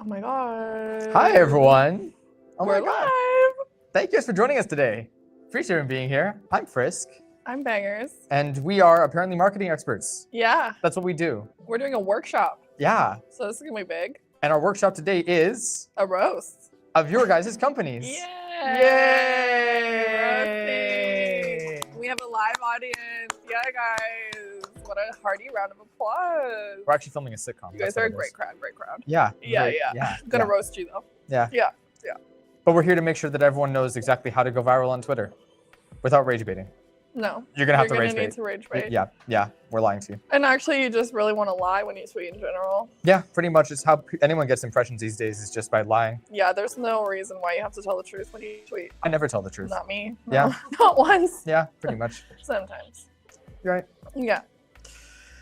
Oh my god. Hi, everyone. Oh We're my god. live. Thank you guys for joining us today. Appreciate everyone being here. I'm Frisk. I'm Bangerz. And we are apparently marketing experts. Yeah. That's what we do. We're doing a workshop. Yeah. So this is going to be big. And our workshop today is A roast. of your guys' companies. Yay! Roasting. We have a live audience. Yeah, guys. What a hearty round of applause. We're actually filming a sitcom. You guys are a great crowd. Great crowd. Yeah. Yeah. I'm going to roast you, though. Yeah. Yeah. But we're here to make sure that everyone knows exactly how to go viral on Twitter without rage baiting. No. You're going to have to You're rage gonna bait. need to rage bait. Yeah. We're lying to you. And actually, you just really want to lie when you tweet in general. Yeah, pretty much. It's how anyone gets impressions these days is just by lying. Yeah, there's no reason why you have to tell the truth when you tweet. I never tell the truth. Not me. No, Yeah. Not once. Yeah, pretty much. Sometimes. You're right. Yeah.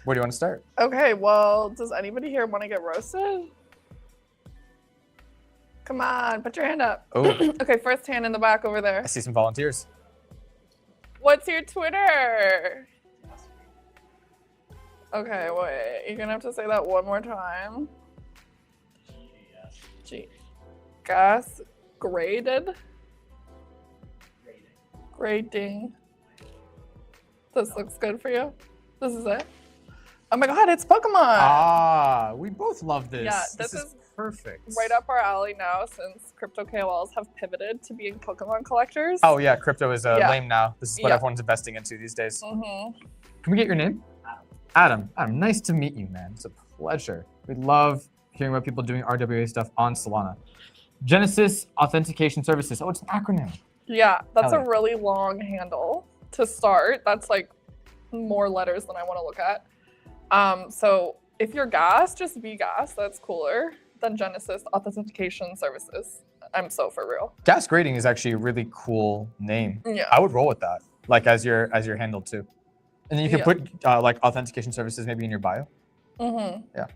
Where do you want to start? Okay, well, does anybody here want to get roasted? Come on, put your hand up. Oh, Okay, first hand in the back over I there. see some volunteers. What's your Twitter? Okay, wait. You're gonna have to say that one more time. G. Gas graded? Grading. This looks good for you? This is it? Oh my god, it's Pokemon! Ah, we both love this. Yeah, this this is perfect. Right up our alley now, since crypto KOLs have pivoted to being Pokemon collectors. Oh yeah, crypto is Yeah. lame now. This is what Yeah. everyone's investing into these days. Mm-hmm. Can we get your name? Adam. Adam, nice to meet you, man. It's a pleasure. We love hearing about people doing RWA stuff on Solana. Genesis Authentication Services. Oh, it's an acronym. Yeah, that's Hell a yeah. really long handle to start. That's like more letters than I want to look at. So if you're gas, just be gas. That's cooler than Genesis Authentication Services. I'm so for real. Gas Grading is actually a really cool name. Yeah. I would roll with that, like as your handle too. And then you can Yeah. put like authentication services maybe in your bio. Mm-hmm. Yeah.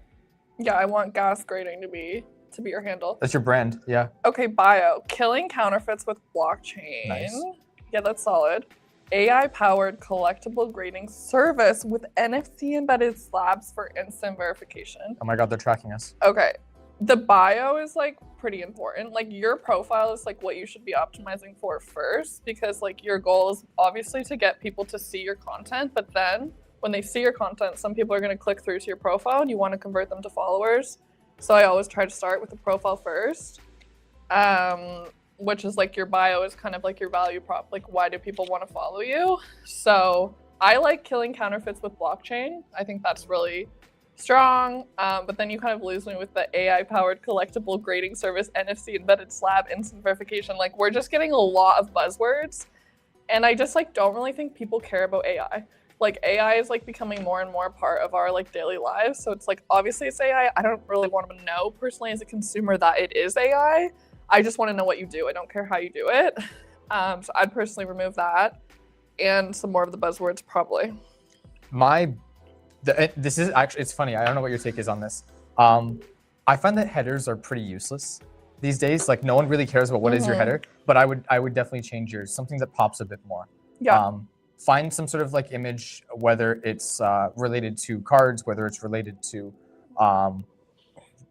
Yeah, I want gas grading to be your handle. That's your brand. Yeah. Okay, bio. Killing counterfeits with blockchain. Nice. Yeah, that's solid. AI-powered collectible grading service with NFC embedded slabs for instant verification. Oh my God, they're tracking us. Okay, the bio is like pretty important. Like your profile is like what you should be optimizing for first, because like your goal is obviously to get people to see your content, but then when they see your content, some people are going to click through to your profile and you want to convert them to followers. So I always try to start with the profile first. Which is like your bio is kind of like your value prop. Like, why do people want to follow you? So I like killing counterfeits with blockchain. I think that's really strong. But then you kind of lose me with the AI-powered collectible grading service, NFC embedded slab, instant verification. Like, we're just getting a lot of buzzwords. And I just like don't really think people care about AI. Like AI is like becoming more and more a part of our like daily lives. So it's like, obviously it's AI. I don't really want to know personally as a consumer that it is AI. I just want to know what you do. I don't care how you do it. So I'd personally remove that and some more of the buzzwords probably. This is actually, it's funny. I don't know what your take is on this. I find that headers are pretty useless these days. Like no one really cares about what is your header, but I would definitely change yours. Something that pops a bit more. Yeah. Find some sort of like image, whether it's related to cards, whether it's related to,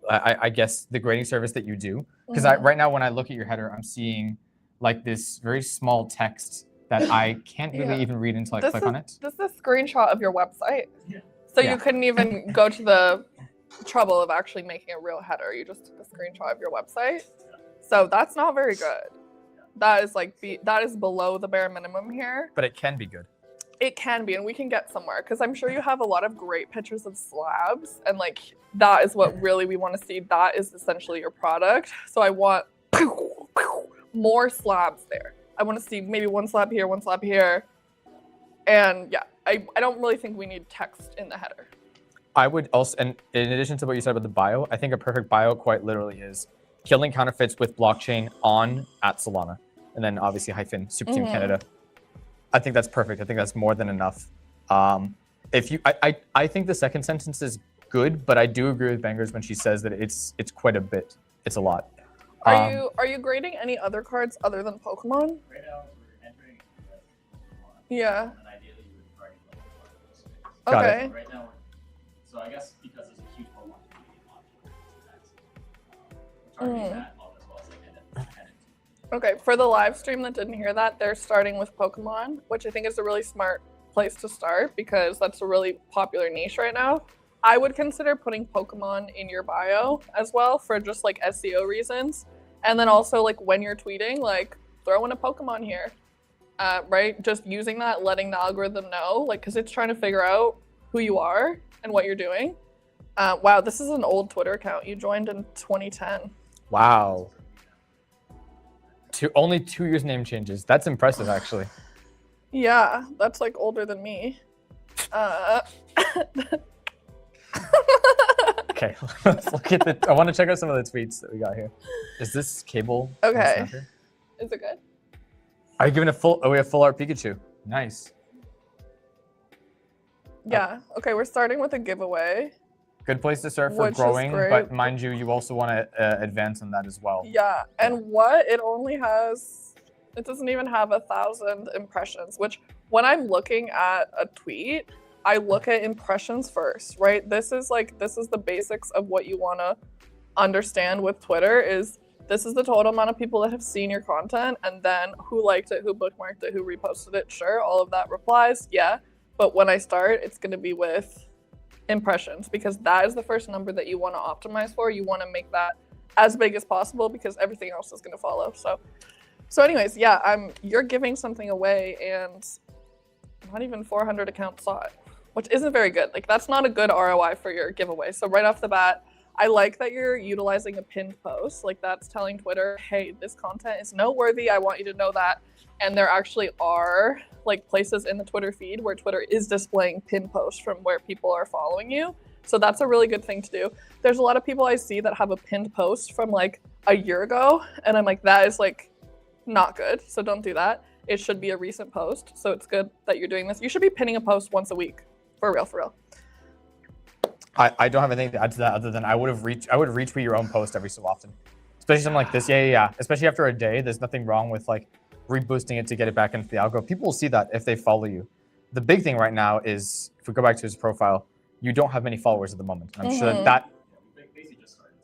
I guess the grading service that you do. Because right now, when I look at your header, I'm seeing like this very small text that I can't really even read until I click on it. This is a screenshot of your website. Yeah. So you couldn't even go to the trouble of actually making a real header. You just took a screenshot of your website. So that's not very good. That is like that is below the bare minimum here. But it can be good. It can be, and we can get somewhere because I'm sure you have a lot of great pictures of slabs, and like that is what really we want to see. That is essentially your product. So I want more slabs there. I want to see maybe one slab here, and yeah, I don't really think we need text in the header. I would also, and in addition to what you said about the bio, I think a perfect bio quite literally is killing counterfeits with blockchain on @Solana, and then obviously hyphen Super Team Canada. I think that's perfect. I think that's more than enough. I think the second sentence is good, but I do agree with Bangerz when she says that it's quite a bit. It's a lot. Are you grading any other cards other than Pokemon? Right now, we're entering Pokemon. Yeah. And then ideally, you would probably level 5 space. Got Okay. Right now, so I guess because there's a huge Pokemon community on Twitter, targeting Mm. that all as well as like NFT. Okay, for the live stream that didn't hear that, they're starting with Pokemon, which I think is a really smart place to start because that's a really popular niche right now. I would consider putting Pokemon in your bio as well for just like SEO reasons. And then also like when you're tweeting, like throw in a Pokemon here, right? Just using that, letting the algorithm know, like, because it's trying to figure out who you are and what you're doing. Wow, this is an old Twitter account. You joined in 2010. Wow. Only 2 years name changes. That's impressive, actually. Yeah, that's like older than me. Okay, let's look at the. I want to check out some of the tweets that we got here. Is this cable? Okay. Snapper? Is it good? Are you giving a full? Oh, we have full art Pikachu. Nice. Yeah. Okay, we're starting with a giveaway. Good place to start for Which is growing, great. but mind you, you also want to advance on that as well. Yeah, and what? It only has, it doesn't even have 1,000 impressions, which when I'm looking at a tweet, I look at impressions first, right? This is the basics of what you want to understand with Twitter is this is the total amount of people that have seen your content and then who liked it, who bookmarked it, who reposted it. Sure, all of that replies, yeah. But when I start, it's going to be with impressions because that is the first number that you want to optimize for. You want to make that as big as possible because everything else is going to follow. So anyways, yeah, you're giving something away and not even 400 accounts saw it, which isn't very good. Like that's not a good ROI for your giveaway. So right off the bat, I like that you're utilizing a pinned post. Like that's telling Twitter, hey, this content is noteworthy. I want you to know that. And there actually are like places in the Twitter feed where Twitter is displaying pinned posts from where people are following you. So that's a really good thing to do. There's a lot of people I see that have a pinned post from like a year ago. And I'm like, that is like not good. So don't do that. It should be a recent post. So it's good that you're doing this. You should be pinning a post once a week. For real, for real. I don't have anything to add to that other than I would retweet your own post every so often. Especially something like this. Yeah. Especially after a day, there's nothing wrong with like reboosting it to get it back into the algo. People will see that if they follow you. The big thing right now is if we go back to his profile, you don't have many followers at the moment. And I'm sure that Yeah, we basically just started.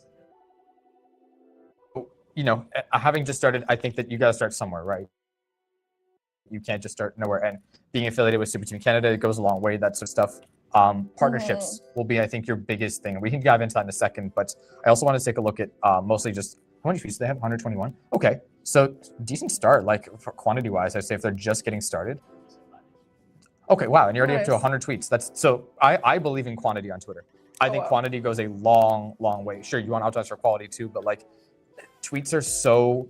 you know, having just started, I think that you got to start somewhere, right? You can't just start nowhere. And being affiliated with Super Team Canada, it goes a long way, that sort of stuff. Partnerships will be, I think, your biggest thing. We can dive into that in a second, but I also want to take a look at mostly just how many tweets do they have? 121. Okay, so decent start, like for quantity-wise. I'd say if they're just getting started. Okay, wow, and you're already up to Nice. 100 tweets. That's so. I believe in quantity on Twitter. I think wow. quantity goes a long, long way. Sure, you want to optimize for quality too, but like tweets are so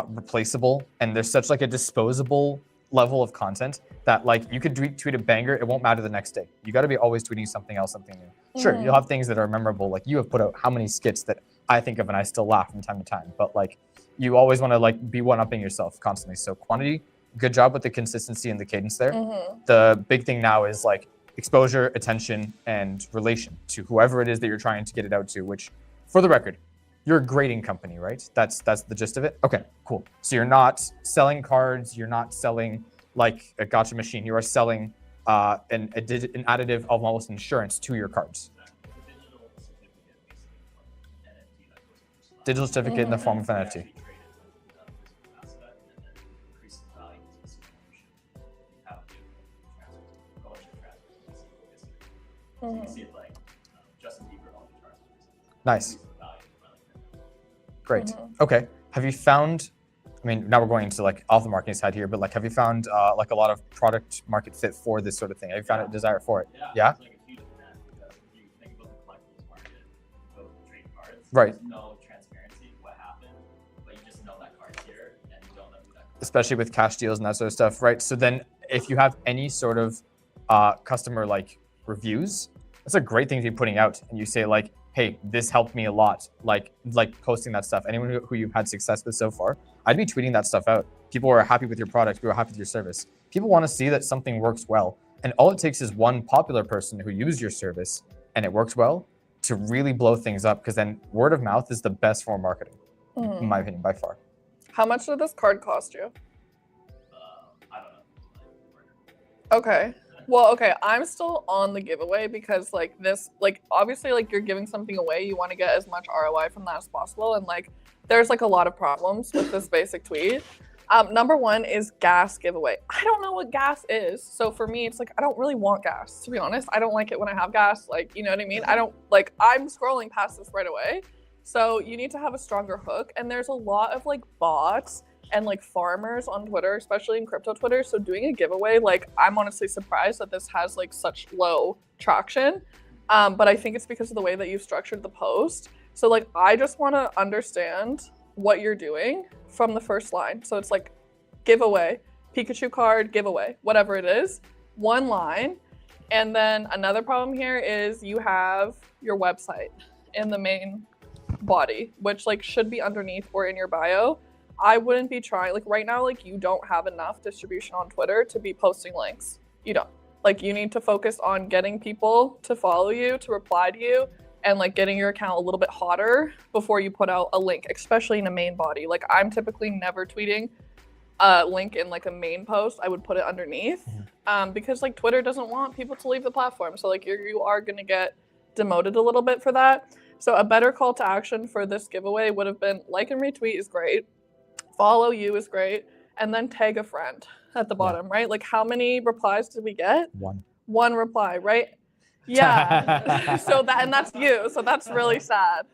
replaceable, and there's such like a disposable level of content that like you could tweet a banger, it won't matter the next day. You got to be always tweeting something else, something new. Sure, you'll have things that are memorable. Like you have put out how many skits that I think of and I still laugh from time to time. But like you always want to like be one-upping yourself constantly. So quantity, good job with the consistency and the cadence there. The big thing now is like exposure, attention, and relation to whoever it is that you're trying to get it out to, which for the record, you're a grading company, right? That's the gist of it. Okay, cool. So you're not selling cards. You're not selling like a gotcha machine. You are selling an additive of almost insurance to your cards. Digital certificate in the form of NFT. Nice. Great. Okay. Have you found, I mean, now we're going into like off the marketing side here, but like, have you found like a lot of product market fit for this sort of thing? Have you found a desire for it? Yeah? It's like a huge demand because if you think about the collectibles market, go trade cards, Right. there's no transparency what happened, but you just know that card's here and you don't know who that card is. Especially with cash deals and that sort of stuff, right? So then if you have any sort of customer like reviews, that's a great thing to be putting out. And you say like, hey, this helped me a lot. Like posting that stuff. Anyone who you've had success with so far, I'd be tweeting that stuff out. People are happy with your product. People are happy with your service. People want to see that something works well. And all it takes is one popular person who used your service and it works well to really blow things up. Because then word of mouth is the best form of marketing, in my opinion, by far. How much did this card cost you? I don't know. Okay. Well, okay, I'm still on the giveaway because like this, like obviously like you're giving something away, you want to get as much ROI from that as possible, and like there's like a lot of problems with this basic tweet. Number one is gas giveaway. I don't know what gas is, so for me, it's like I don't really want gas. To be honest, I don't like it when I have gas. Like, you know what I mean? I don't like. I'm scrolling past this right away, so you need to have a stronger hook. And there's a lot of like bots and like farmers on Twitter, especially in crypto Twitter. So doing a giveaway, like I'm honestly surprised that this has like such low traction. But I think it's because of the way that you've structured the post. So like I just want to understand what you're doing from the first line. So it's like giveaway, Pikachu card, giveaway, whatever it is, one line. And then another problem here is you have your website in the main body, which like should be underneath or in your bio. I wouldn't be trying, like right now, like you don't have enough distribution on Twitter to be posting links. You don't. Like you need to focus on getting people to follow you, to reply to you, and like getting your account a little bit hotter before you put out a link, especially in a main body. Like I'm typically never tweeting a link in like a main post. I would put it underneath because like Twitter doesn't want people to leave the platform. So like you are gonna get demoted a little bit for that. So a better call to action for this giveaway would have been like and retweet is great. Follow you is great, and then tag a friend at the bottom, right? Like how many replies did we get? One reply, right? Yeah. So that, and that's you. So that's really sad.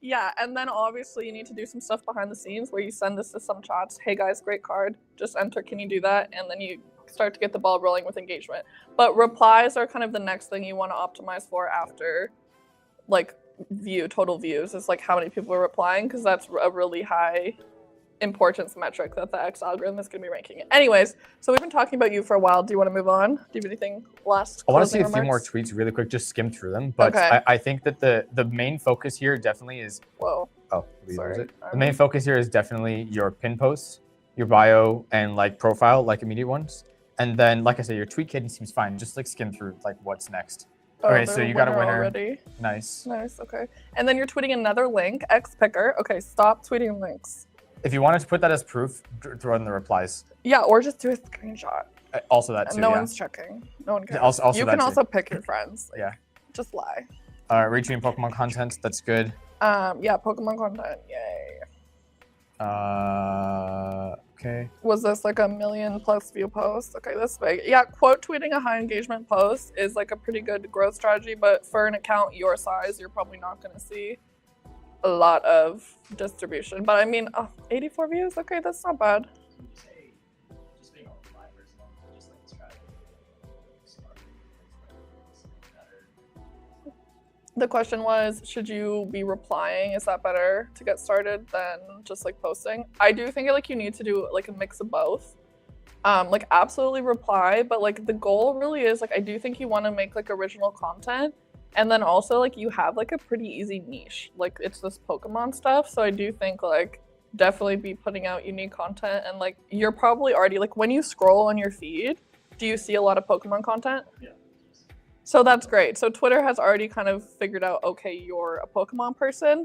Yeah, and then obviously you need to do some stuff behind the scenes where you send this to some chats. Hey guys, great card. Just enter. Can you do that? And then you start to get the ball rolling with engagement. But replies are kind of the next thing you want to optimize for after, like total views is like how many people are replying, because that's a really high importance metric that the X algorithm is going to be ranking it. Anyways, so we've been talking about you for a while. Do you want to move on? Do you have anything last? I want to see a remarks? few more tweets really quick, just skim through them. But Okay. I think that the main focus here definitely is. Whoa. Oh, Sorry. The main focus here is definitely your pin posts, your bio, and like profile, like immediate ones. And then, like I said, your tweet cadence seems fine. Just like skim through like what's next. Okay, so you got a winner already. Nice. Nice. Okay. And then you're tweeting another link, X picker. Okay, stop tweeting links. If you wanted to put that as proof, throw it in the replies. Yeah, or just do a screenshot. Also that too. No one's checking. No one cares. Also you that can too. also pick your friends. Like, Yeah. Just lie. Retweeting Pokemon content. That's good. Yeah, Pokemon content. Yay. Okay. Was this like a 1 million+ view post? Okay, this big. Yeah, quote tweeting a high engagement post is like a pretty good growth strategy, but for an account your size, you're probably not going to see a lot of distribution. But I mean, 84 views. Okay, that's not bad. Just being a live person, just like strategy. The question was, should you be replying? Is that better to get started than just like posting? I do think like you need to do like a mix of both. Like absolutely reply, but like the goal really is like I do think you want to make like original content, and then also like you have like a pretty easy niche. Like it's this Pokemon stuff, so I do think like definitely be putting out unique content, and like you're probably already like when you scroll on your feed, do you see a lot of Pokemon content? Yeah. So that's great. So Twitter has already kind of figured out, okay, you're a Pokemon person.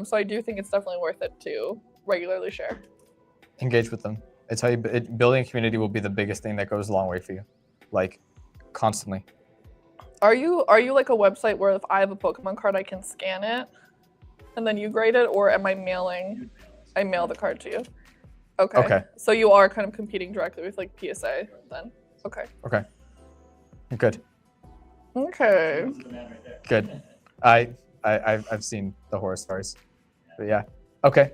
So I do think it's definitely worth it to regularly share. Engage with them. It's how you building a community will be the biggest thing that goes a long way for you, like constantly. Are you like a website where if I have a Pokemon card, I can scan it and then you grade it, or am I mailing? I mail the card to you. Okay. Okay. So you are kind of competing directly with like PSA then. Okay. Okay. Good. Okay. Good. I've seen the horror stars, but yeah. Okay.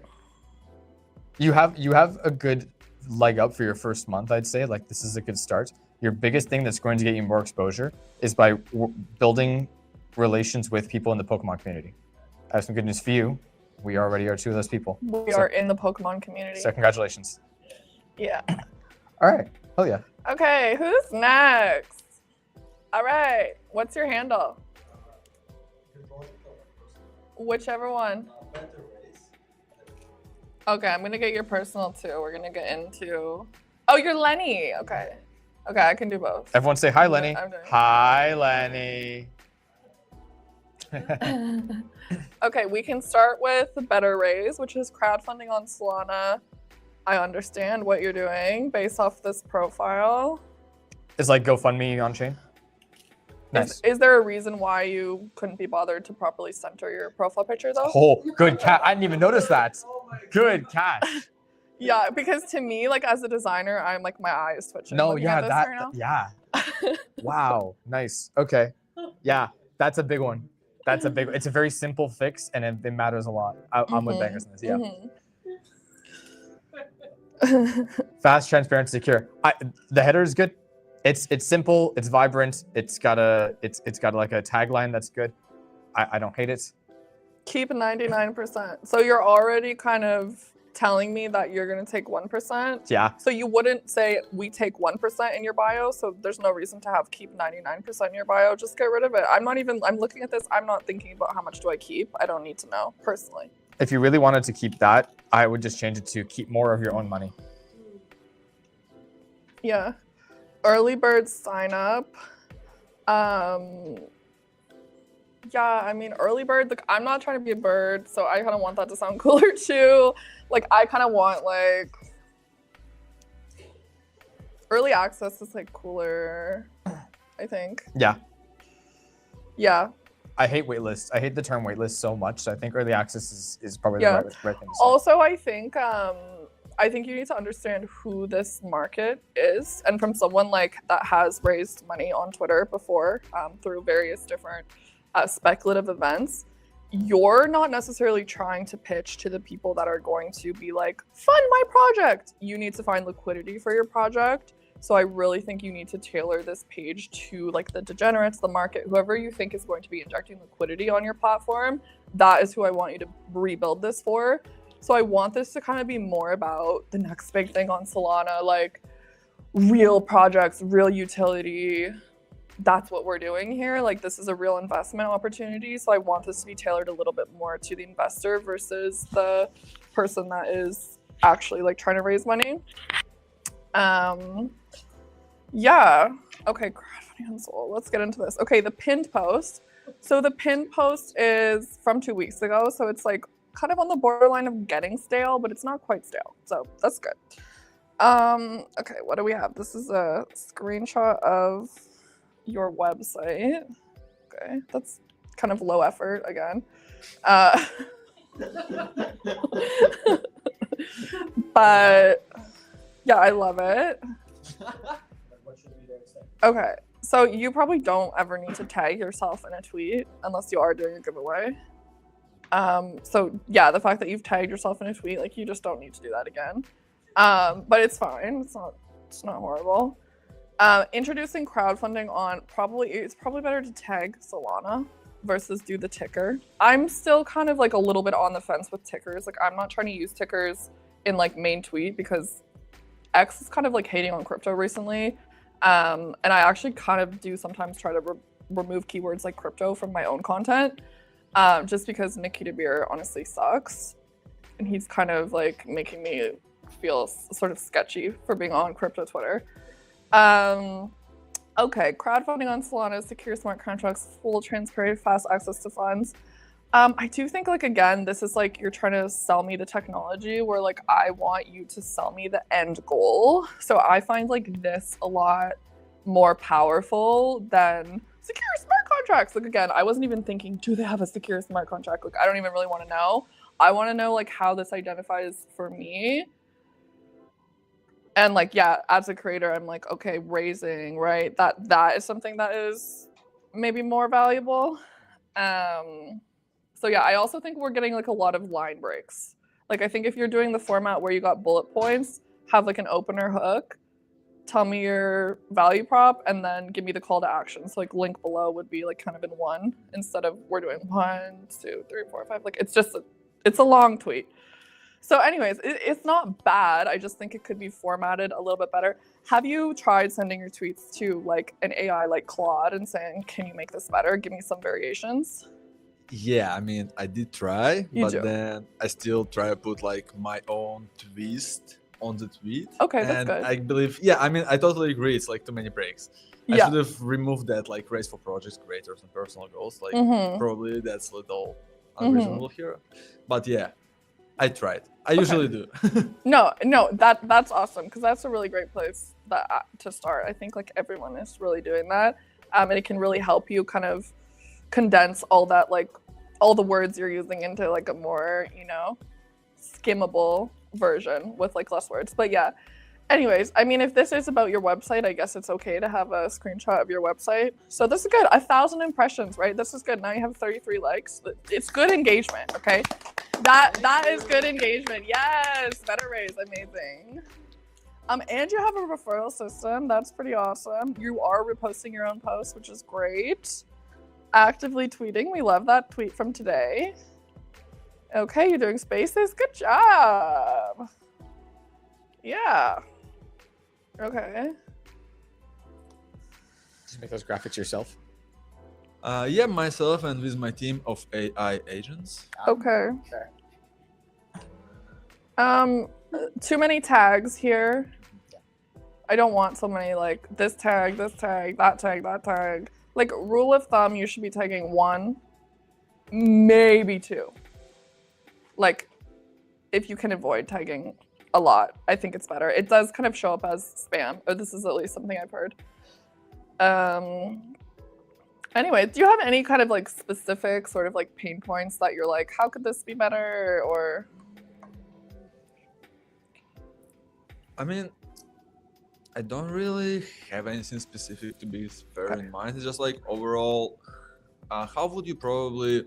You have a good leg up for your first month, I'd say. Like this is a good start. Your biggest thing that's going to get you more exposure is by building relations with people in the Pokemon community. I have some good news for you. We already are two of those people. We are in the Pokemon community. So congratulations. Yeah. All right. Hell yeah. Okay, who's next? All right, what's your handle? Whichever one. Okay, I'm gonna get your personal too. We're gonna get into. Oh, you're Lenny. Okay. Okay, I can do both. Everyone say hi, Lenny. I'm doing- Hi, Lenny. Okay, we can start with Better Raise, which is crowdfunding on Solana. I understand what you're doing based off this profile. Is like GoFundMe on chain. Nice. Is there a reason why you couldn't be bothered to properly center your profile picture though? Oh, good cat. I didn't even notice that. Good catch. Yeah, because to me, like as a designer, I'm like my eye is twitching. No, looking yeah, at this that, right now. yeah. Wow, nice. Okay, yeah, that's a big one. That's a big. It's a very simple fix, and it matters a lot. I'm with Bangerz on this. Yeah. Fast, transparent, secure. The header is good. It's simple. It's vibrant. It's got like a tagline that's good. I don't hate it. Keep 99%. So you're already kind of telling me that you're gonna take 1%. Yeah. So you wouldn't say we take 1% in your bio. So there's no reason to have keep 99% in your bio. Just get rid of it. I'm looking at this. I'm not thinking about how much do I keep. I don't need to know personally. If you really wanted to keep that, I would just change it to keep more of your own money. Yeah. Early bird sign up. Yeah, I mean, early bird, like, I'm not trying to be a bird, so I kind of want that to sound cooler too. Like, I kind of want, like, early access is, like, cooler, I think. Yeah. Yeah. I hate waitlists. I hate the term waitlist so much. So I think early access is probably Yeah. the right thing to say. Also, I think you need to understand who this market is. And from someone, like, that has raised money on Twitter before through various different speculative events, you're not necessarily trying to pitch to the people that are going to be like, fund my project. You need to find liquidity for your project. So I really think you need to tailor this page to like the degenerates, the market, whoever you think is going to be injecting liquidity on your platform. That is who I want you to rebuild this for. So I want this to kind of be more about the next big thing on Solana, like real projects, real utility. That's what we're doing here. Like, this is a real investment opportunity. So I want this to be tailored a little bit more to the investor versus the person that is actually like trying to raise money. Yeah. Okay, crowdfunding on Sol. Let's get into this. Okay, the pinned post. So the pinned post is from 2 weeks ago. So it's like kind of on the borderline of getting stale, but it's not quite stale. So that's good. Okay, what do we have? This is a screenshot of your website. Okay, that's kind of low effort again. But yeah, I love it. Okay, so you probably don't ever need to tag yourself in a tweet unless you are doing a giveaway. So yeah, the fact that you've tagged yourself in a tweet, like, you just don't need to do that again. But it's fine. It's not horrible. Introducing crowdfunding on it's probably better to tag Solana versus do the ticker. I'm still kind of like a little bit on the fence with tickers. Like, I'm not trying to use tickers in like main tweet because X is kind of like hating on crypto recently. And I actually kind of do sometimes try to remove keywords like crypto from my own content, just because Nikita Beer honestly sucks. And he's kind of like making me feel sort of sketchy for being on crypto Twitter. Okay, crowdfunding on Solana, secure smart contracts, full transparent, fast access to funds. I do think, like, again, this is like you're trying to sell me the technology where like I want you to sell me the end goal. So I find like this a lot more powerful than secure smart contracts. Like, again, I wasn't even thinking, do they have a secure smart contract? Like, I don't even really want to know. I want to know like how this identifies for me. And like, yeah, as a creator, I'm like, okay, raising, right? That is something that is maybe more valuable. So yeah, I also think we're getting like a lot of line breaks. Like, I think if you're doing the format where you got bullet points, have like an opener hook, tell me your value prop, and then give me the call to action. So like link below would be like kind of in one instead of we're doing 1, 2, 3, 4, 5. Like, it's a long tweet. So anyways, it's not bad. I just think it could be formatted a little bit better. Have you tried sending your tweets to like an AI like Claude and saying, can you make this better? Give me some variations. Yeah, I mean, I did try, then I still try to put like my own twist on the tweet. Okay, that's and good. I believe, yeah, I mean, I totally agree. It's like too many breaks. I should have removed that, like race for projects, creators, and personal goals. Like, probably that's a little unreasonable here. But yeah, I tried. I usually do. No, that's awesome because that's a really great place to start. I think like everyone is really doing that, and it can really help you kind of condense all that like all the words you're using into like a more skimmable version with like less words. But yeah. Anyways, I mean, if this is about your website, I guess it's okay to have a screenshot of your website. So this is good. 1,000 impressions, right? This is good. Now you have 33 likes. It's good engagement, okay? That is good engagement. Yes, better raise, amazing. And you have a referral system. That's pretty awesome. You are reposting your own posts, which is great. Actively tweeting. We love that tweet from today. Okay, you're doing spaces. Good job. Yeah. Okay. Just make those graphics yourself. Yeah, myself and with my team of AI agents. Okay. Too many tags here. I don't want so many like this tag, that tag. Like rule of thumb, you should be tagging 1, maybe 2. Like if you can avoid tagging a lot, I think it's better. It does kind of show up as spam, or this is at least something I've heard. Anyway, do you have any kind of like specific sort of like pain points that you're like, how could this be better? Or I mean, I don't really have anything specific to be fair in mind. It's just like overall, how would you probably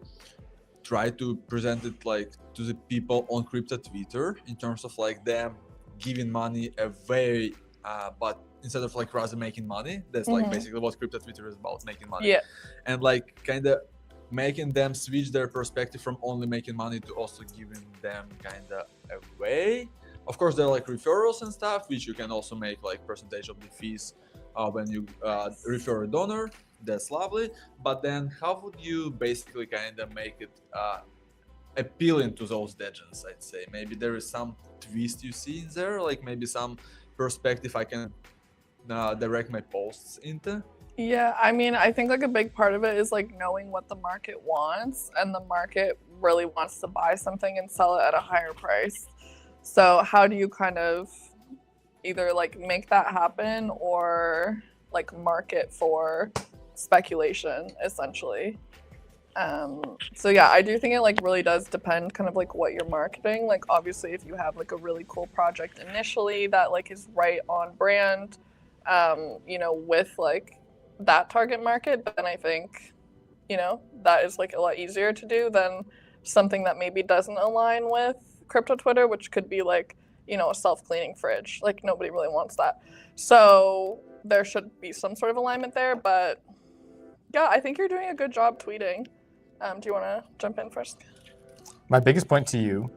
try to present it like to the people on crypto Twitter in terms of like them giving money away, but instead of like rather making money, that's like basically what crypto Twitter is about, making money. Yeah. And like kind of making them switch their perspective from only making money to also giving them kind of away. Of course, there are like referrals and stuff, which you can also make like percentage of the fees when you refer a donor. That's lovely. But then how would you basically kind of make it appealing to those legends, I'd say? Maybe there is some twist you see in there, like maybe some perspective I can direct my posts into. yeah, I mean, I think like a big part of it is like knowing what the market wants, and the market really wants to buy something and sell it at a higher price. So how do you kind of either like make that happen or like market for speculation essentially? So yeah, I do think it like really does depend kind of like what you're marketing. Like obviously if you have like a really cool project initially that like is right on brand, with like that target market, then I think, that is like a lot easier to do than something that maybe doesn't align with crypto Twitter, which could be like, a self-cleaning fridge. Like nobody really wants that. So there should be some sort of alignment there, but yeah, I think you're doing a good job tweeting. Do you want to jump in first? My biggest point to you,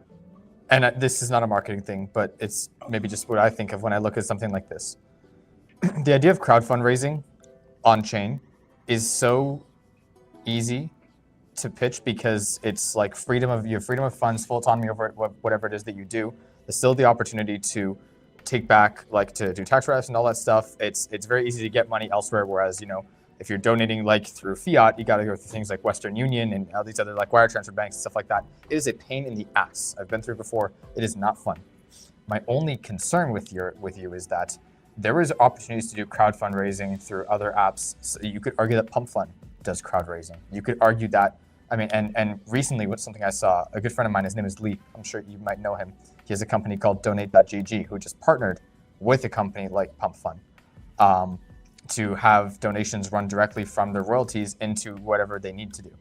and this is not a marketing thing, but it's maybe just what I think of when I look at something like this. The idea of crowd fundraising on chain is so easy to pitch because it's like freedom of funds, full autonomy over whatever it is that you do. There's still the opportunity to take back, like to do tax write-offs and all that stuff. It's very easy to get money elsewhere, whereas if you're donating like through fiat, you got to go through things like Western Union and all these other like wire transfer banks and stuff like that. It is a pain in the ass. I've been through before. It is not fun. My only concern with you is that there is opportunities to do crowd fundraising through other apps. So you could argue that Pump Fund does crowd raising. You could argue that, and recently with something I saw, a good friend of mine, his name is Lee. I'm sure you might know him. He has a company called Donate.gg who just partnered with a company like Pump Fund to have donations run directly from their royalties into whatever they need to do.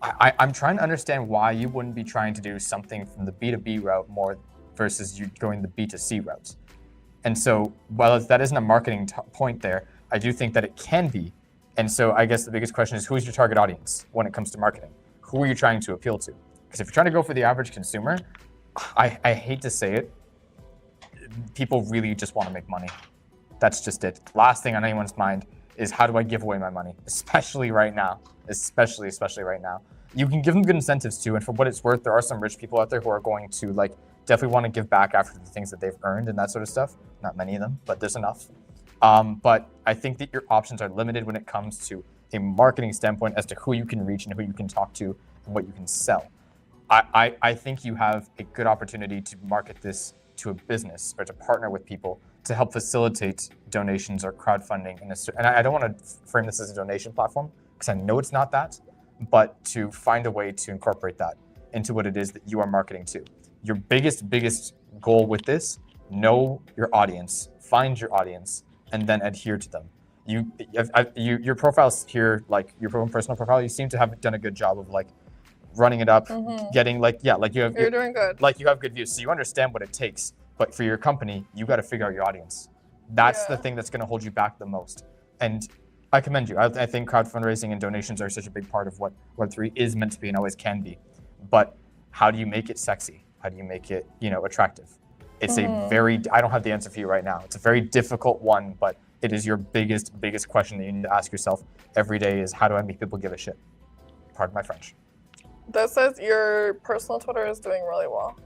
I'm trying to understand why you wouldn't be trying to do something from the B2B route more versus you going the B2C route. And so while that isn't a marketing point there, I do think that it can be. And so I guess the biggest question is, who's your target audience when it comes to marketing? Who are you trying to appeal to? Because if you're trying to go for the average consumer, I hate to say it, people really just want to make money. That's just it. Last thing on anyone's mind is, how do I give away my money? Especially right now. Especially right now. You can give them good incentives too, and for what it's worth, there are some rich people out there who are going to like definitely want to give back after the things that they've earned and that sort of stuff. Not many of them, but there's enough. But I think that your options are limited when it comes to a marketing standpoint as to who you can reach and who you can talk to and what you can sell. I think you have a good opportunity to market this to a business or to partner with people to help facilitate donations or crowdfunding. And I don't want to frame this as a donation platform because I know it's not that, but to find a way to incorporate that into what it is that you are marketing to. Your biggest goal with this, know your audience, find your audience, and then adhere to them. Your profiles here, like your personal profile, you seem to have done a good job of like running it up, getting You're doing good. like you have good views, so you understand what it takes. But for your company, you got to figure out your audience. That's the thing that's going to hold you back the most. And I commend you. I think crowd fundraising and donations are such a big part of what Web3 is meant to be and always can be. But how do you make it sexy? How do you make it, attractive? It's a very, I don't have the answer for you right now. It's a very difficult one, but it is your biggest question that you need to ask yourself every day is how do I make people give a shit? Pardon my French. This says your personal Twitter is doing really well.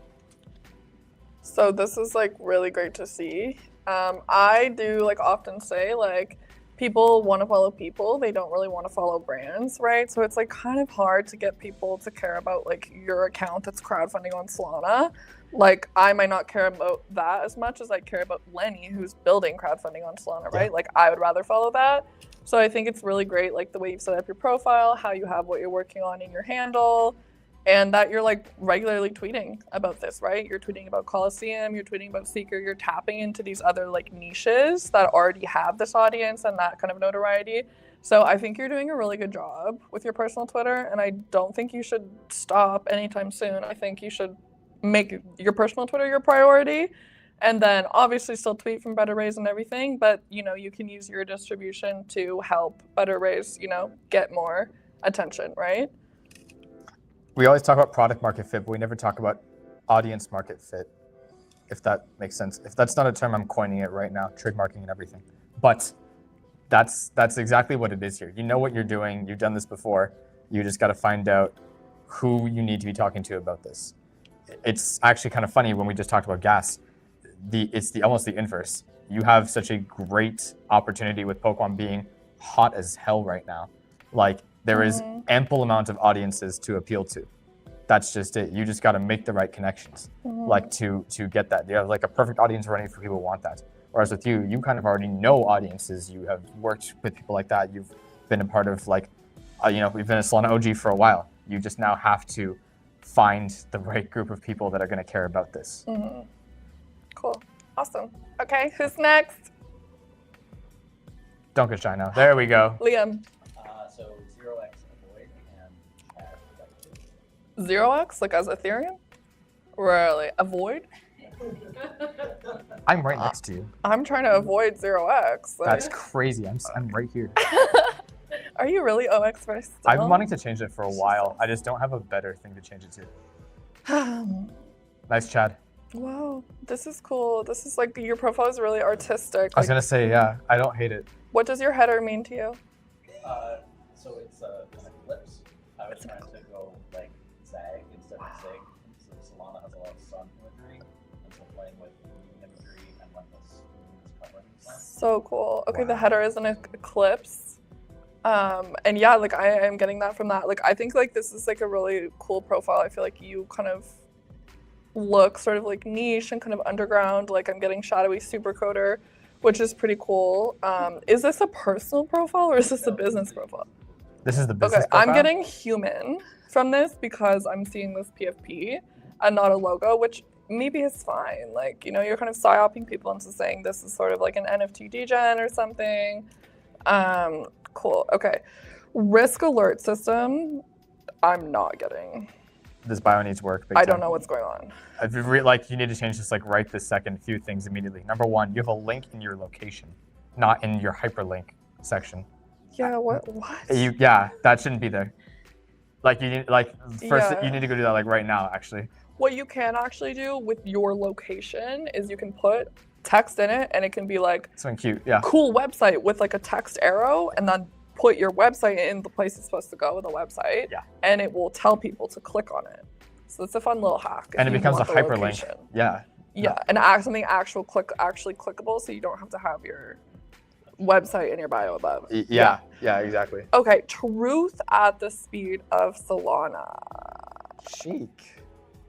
So this is like really great to see. I do like often say like people want to follow people, they don't really want to follow brands, right? So it's like kind of hard to get people to care about like your account that's crowdfunding on Solana. Like I might not care about that as much as I care about Lenny who's building crowdfunding on Solana, right? Like I would rather follow that. So I think it's really great like the way you've set up your profile, how you have what you're working on in your handle, and that you're like regularly tweeting about this, right? You're tweeting about Colosseum, you're tweeting about Seeker, you're tapping into these other like niches that already have this audience and that kind of notoriety. So I think you're doing a really good job with your personal Twitter, and I don't think you should stop anytime soon. I think you should make your personal Twitter your priority, and then obviously still tweet from Better Raise and everything, but you can use your distribution to help Better Raise, get more attention, right? We always talk about product market fit, but we never talk about audience market fit, if that makes sense. If that's not a term, I'm coining it right now, trademarking and everything. But that's exactly what it is here. You know what you're doing. You've done this before. You just got to find out who you need to be talking to about this. It's actually kind of funny when we just talked about gas. It's almost the inverse. You have such a great opportunity with Pokemon being hot as hell right now. Like there is ample amount of audiences to appeal to. That's just it. You just got to make the right connections, like to get that. You have like a perfect audience running for people who want that. Whereas with you kind of already know audiences. You have worked with people like that. You've been a part of like, we've been a Solana OG for a while. You just now have to find the right group of people that are going to care about this. Cool. Awesome. Okay, who's next? Don't get shy now. There we go. Liam. So 0x avoid and chat. 0x, like as Ethereum? Really? Avoid? I'm right next to you. I'm trying to avoid 0x. Like. That's crazy. I'm right here. Are you really OX first? I've been wanting to change it for a while. I just don't have a better thing to change it to. Nice, Chad. Wow, this is cool. This is like your profile is really artistic. I was gonna say, yeah, I don't hate it. What does your header mean to you? So it's an eclipse. I was trying to go like zag instead of zig. So Solana has a lot of sun imagery, and so playing with moon imagery and when the moon is covering the sun. So cool. Okay, the header is an eclipse. And yeah, like I am getting that from that. Like I think like this is like a really cool profile. I feel like you kind of look sort of like niche and kind of underground. Like I'm getting shadowy supercoder, which is pretty cool. Is this a personal profile or is this a business profile? This is the business Okay, profile? I'm getting human from this because I'm seeing this PFP and not a logo, which maybe is fine. Like, you're kind of psyoping people into saying this is sort of like an NFT degen or something. Cool, okay. Risk alert system, I'm not getting. This bio needs work. I don't know what's going on. If you you need to change this like right this second. Few things immediately. Number one, you have a link in your location, not in your hyperlink section. Yeah, what? Yeah, that shouldn't be there. Like you need you need to go do that like right now actually. What you can actually do with your location is you can put text in it and it can be like something cute, yeah. Cool website with like a text arrow and then put your website in the place it's supposed to go, the website, and it will tell people to click on it. So it's a fun little hack. And it becomes a hyperlink. Yeah. Yeah, and something actually clickable, so you don't have to have your website in your bio above. Yeah, exactly. Okay, truth at the speed of Solana. Chic.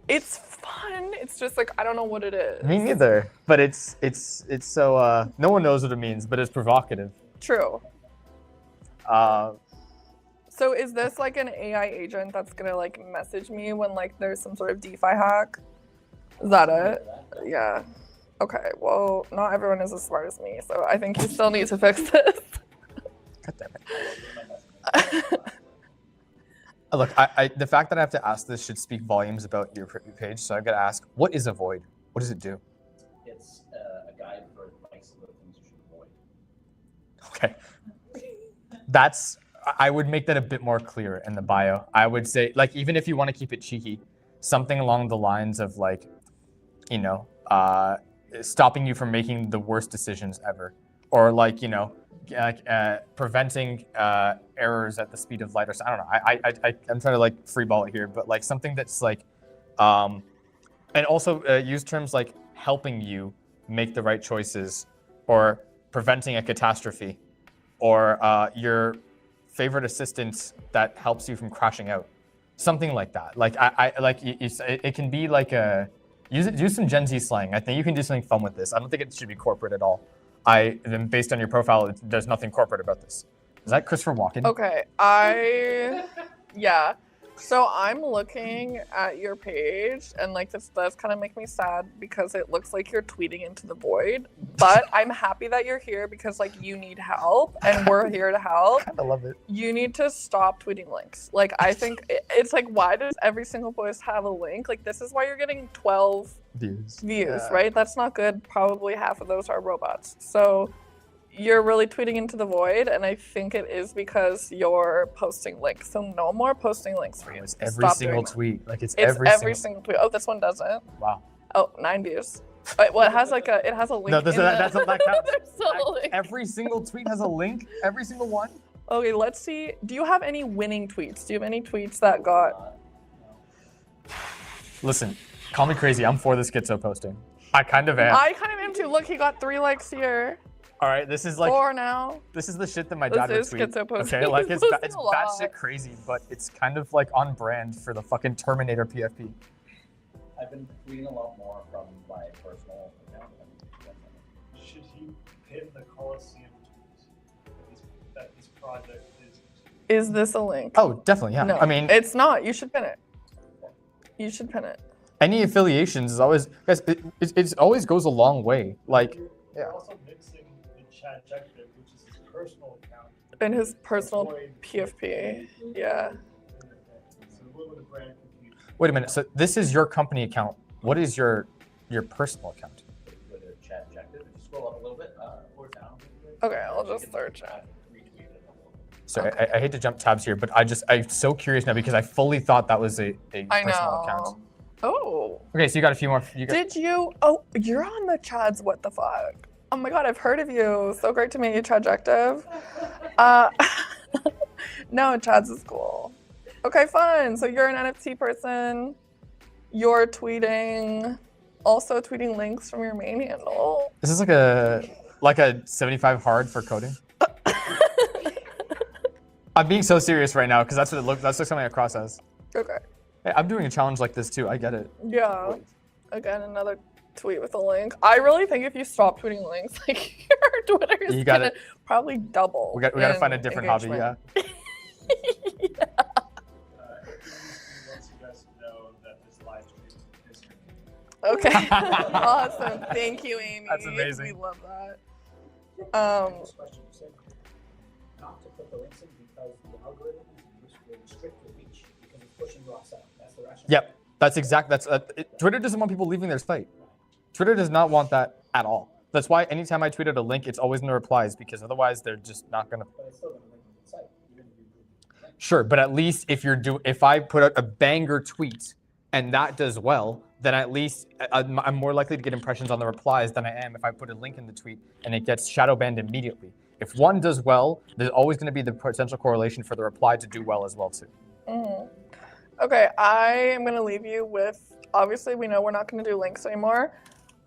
It's fun. It's just like I don't know what it is. Me neither. But it's so no one knows what it means, but it's provocative. True. Uh, So is this like an AI agent that's gonna like message me when like there's some sort of DeFi hack? Is that it? Yeah. Okay. Well, not everyone is as smart as me, so I think you still need to fix this. God damn it. Look, the fact that I have to ask this should speak volumes about your page. So I've got to ask, what is a void? What does it do? It's a guide for advice about things you should avoid. Okay. I would make that a bit more clear in the bio. I would say, like, even if you want to keep it cheeky, something along the lines of like, you know, stopping you from making the worst decisions ever, or like, you know, preventing errors at the speed of light, or I don't know. I'm trying to like freeball it here, but like something that's like, and also use terms like helping you make the right choices, or preventing a catastrophe, or your favorite assistant that helps you from crashing out, something like that. Like it can be like use some Gen Z slang. I think you can do something fun with this. I don't think it should be corporate at all. Based on your profile, there's nothing corporate about this. Is that Christopher Walken? Okay, yeah. So I'm looking at your page, and like this does kind of make me sad because it looks like you're tweeting into the void. But I'm happy that you're here because like you need help, and we're here to help. I love it. You need to stop tweeting links. Like I think it's like, why does every single post have a link? Like this is why you're getting 12 views, Yeah. right? That's not good. Probably half of those are robots. So you're really tweeting into the void, and I think it is because you're posting links. So no more posting links for you. It's every Stop single doing that. tweet. Like It's every single tweet. Oh, this one doesn't. Wow. Oh, 9 views. Wait, well, it has a link. No, that counts. There's still a link. Every single tweet has a link. Every single one. Okay, let's see. Do you have any winning tweets? Do you have any tweets that got? Listen, call me crazy. I'm for the schizo posting. I kind of am. I kind of am too. Look, he got 3 likes here. All right, this is like 4 now. this is the shit that my dad would This is tweet. schizo posting. Okay, like it's Posting a lot. batshit crazy, but it's kind of like on brand for the fucking Terminator PFP. I've been tweeting a lot more from my personal account. Should he pin the Colosseum tweet that this project is? Is this a link? Oh, definitely, yeah. No, I mean, it's not. You should pin it. You should pin it. any affiliations is always, guys. It always goes a long way. Like, You're also mixing the Chadjective, which is his personal account, In his personal Void PFP. Yeah. So a little bit of brand confusion. wait a minute. So this is your company account. What is your personal account? With a chat objective. If you scroll up a little bit, or down. Okay, I'll just search it. Retweet it a little bit. Sorry, I hate to jump tabs here, but I'm so curious now because I fully thought that was a I personal know. account. Oh. Okay, so you got a few more. Did you? Oh, you're on the Chads. What the fuck? Oh my god, I've heard of you. So great to meet you, Chadjective. No, Chads is cool. Okay, fun. So you're an NFT person. You're tweeting, also tweeting links from your main handle. This is like a 75 hard for coding. I'm being so serious right now because that's what it looks. That's what's coming across as. Okay. Hey, I'm doing a challenge like this too. I get it. Yeah. Again, another tweet with a link. I really think if you stop tweeting links, like your Twitter is You gonna gotta- probably double. We got to in find a different hobby. Yeah. engagement. He wants you guys to know that this live stream is history. Okay. Awesome. Thank you, Amy. That's amazing. We love that. This question you said not to put the links in because the algorithm will restrict your reach because it's pushing you off site. That's the rationale. Yep. Twitter doesn't want people leaving their site. Twitter does not want that at all. That's why anytime I tweet out a link, it's always in the replies because otherwise they're just not gonna. But it's still going to link to the site, even if you improve the link. Sure, but at least if I put out a banger tweet and that does well, then at least I'm more likely to get impressions on the replies than I am if I put a link in the tweet and it gets shadow banned immediately. If one does well, there's always going to be the potential correlation for the reply to do well as well too. Mhm. Okay, I am gonna leave you with. Obviously, we know we're not gonna do links anymore.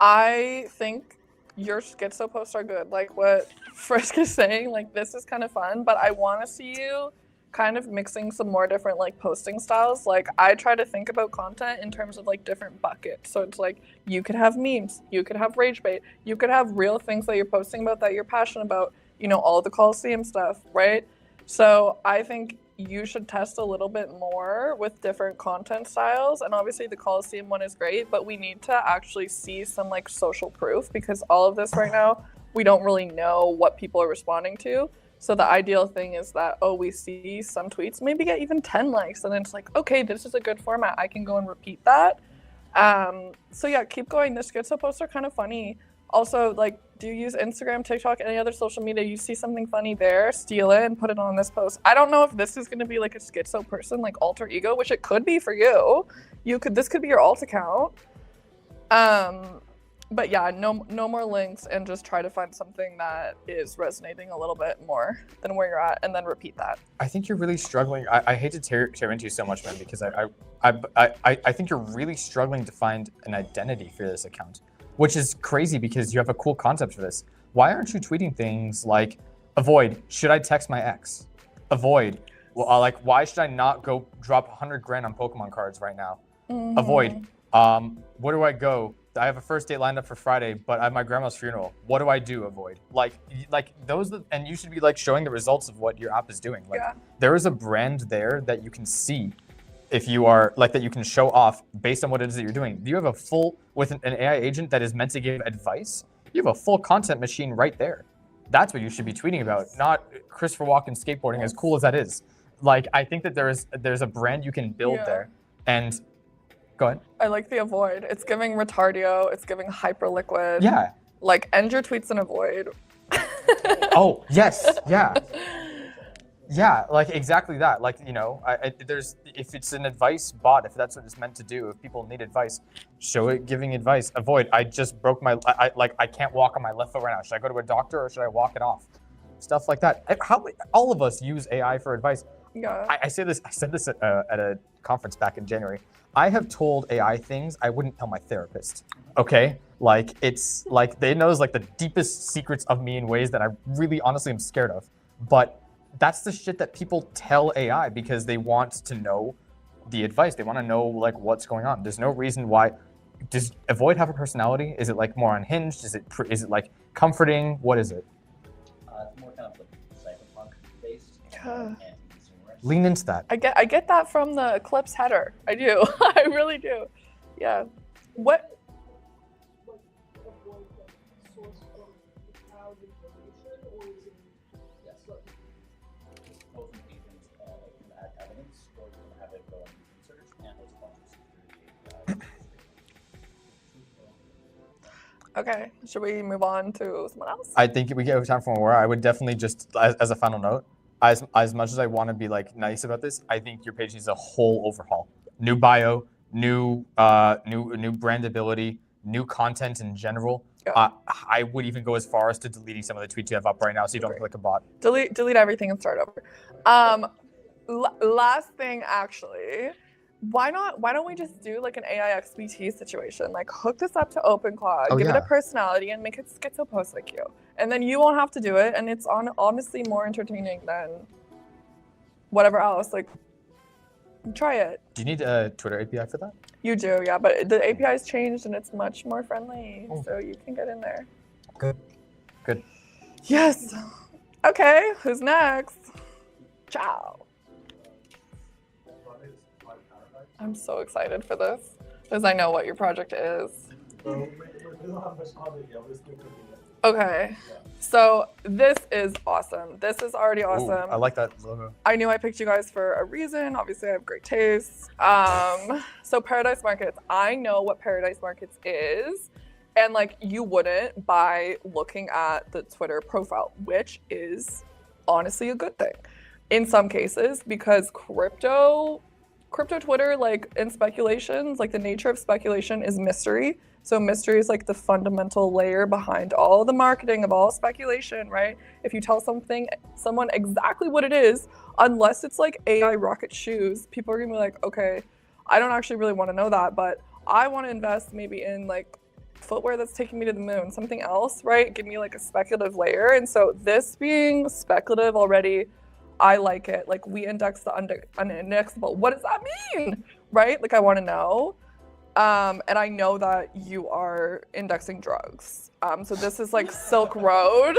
I think your schizo posts are good. Like what Frisk is saying, like this is kind of fun, but I want to see you kind of mixing some more different like posting styles. Like I try to think about content in terms of like different buckets. So it's like you could have memes, you could have rage bait, you could have real things that you're posting about that you're passionate about, you know, all the Colosseum stuff, right? So I think you should test a little bit more with different content styles. And obviously the Colosseum one is great, but we need to actually see some like social proof, because all of this right now, we don't really know what people are responding to. So the ideal thing is that, oh, we see some tweets, maybe get even 10 likes, and then it's like, okay, this is a good format. I can go and repeat that. So yeah, keep going. The schizo posts are kind of funny. Also, like, do you use Instagram, TikTok, any other social media? You see something funny there, steal it and put it on this post. I don't know if this is going to be like a schizo person, like alter ego, which it could be for you. This could be your alt account. But yeah, no more links, and just try to find something that is resonating a little bit more than where you're at, and then repeat that. I think you're really struggling. I hate to tear into you so much, man, because I think you're really struggling to find an identity for this account, which is crazy because you have a cool concept for this. Why aren't you tweeting things like, avoid, should I text my ex? Avoid, well, like, why should I not go drop 100 grand on Pokemon cards right now? Mm-hmm. Avoid, where do I go? I have a first date lined up for Friday, but I have my grandma's funeral. What do I do? Avoid. Like those, and you should be like showing the results of what your app is doing. Like there is a brand there that you can see if you are like, that you can show off based on what it is that you're doing. You have a full, with an AI agent that is meant to give advice, you have a full content machine right there. That's what you should be tweeting about, not Christopher Walken skateboarding, as cool as that is. Like, I think that there's a brand you can build there. And go ahead. I like the avoid. It's giving retardio. It's giving hyperliquid. Yeah. Like, end your tweets and avoid. Oh, yes. Yeah. Yeah, like exactly that. Like, you know, if it's an advice bot, if that's what it's meant to do, if people need advice, show it giving advice. Avoid, I just broke my, I can't walk on my left foot right now. Should I go to a doctor or should I walk it off? Stuff like that. All of us use AI for advice. Yeah. I said this at a conference back in January. I have told AI things I wouldn't tell my therapist. Okay? Like, it's like they knows like the deepest secrets of me in ways that I really honestly am scared of. But that's the shit that people tell AI because they want to know the advice. They want to know like what's going on. There's no reason why. Does Avoid have a personality? Is it like more unhinged? Is it like comforting? What is it? It's more kind of like cyberpunk based. Yeah. Lean into that. I get that from the Eclipse header. I do. I really do. Yeah. What? Okay, should we move on to someone else? I think we have time for more. I would definitely just, as a final note, as much as I want to be like nice about this, I think your page needs a whole overhaul. New bio, new brandability, new content in general. Yeah. I would even go as far as to deleting some of the tweets you have up right now, so you don't feel like a bot. Delete everything and start over. Last thing, actually. Why don't we just do like an AI XBT situation? Like hook this up to OpenClaw, give it a personality, and make it schizo post like you. And then you won't have to do it, and it's honestly more entertaining than whatever else. Like, try it. Do you need a Twitter API for that? You do, yeah, but the API's changed and it's much more friendly, so you can get in there. Good. Yes. Okay, who's next? Ciao. I'm so excited for this, because I know what your project is. Okay, so this is awesome. This is already awesome. Ooh, I like that logo. I knew I picked you guys for a reason. Obviously, I have great taste. So Paradise Markets, I know what Paradise Markets is, and like you wouldn't by looking at the Twitter profile, which is honestly a good thing in some cases, because crypto Twitter, like in speculations, like the nature of speculation is mystery. So mystery is like the fundamental layer behind all the marketing of all speculation, right? If you tell someone exactly what it is, unless it's like AI rocket shoes, people are gonna be like, okay, I don't actually really want to know that, but I want to invest maybe in like footwear that's taking me to the moon, something else, right? Give me like a speculative layer. And so this being speculative already, I like it. Like we index the unindexable. What does that mean? Right? Like I want to know. And I know that you are indexing drugs. So this is like Silk Road.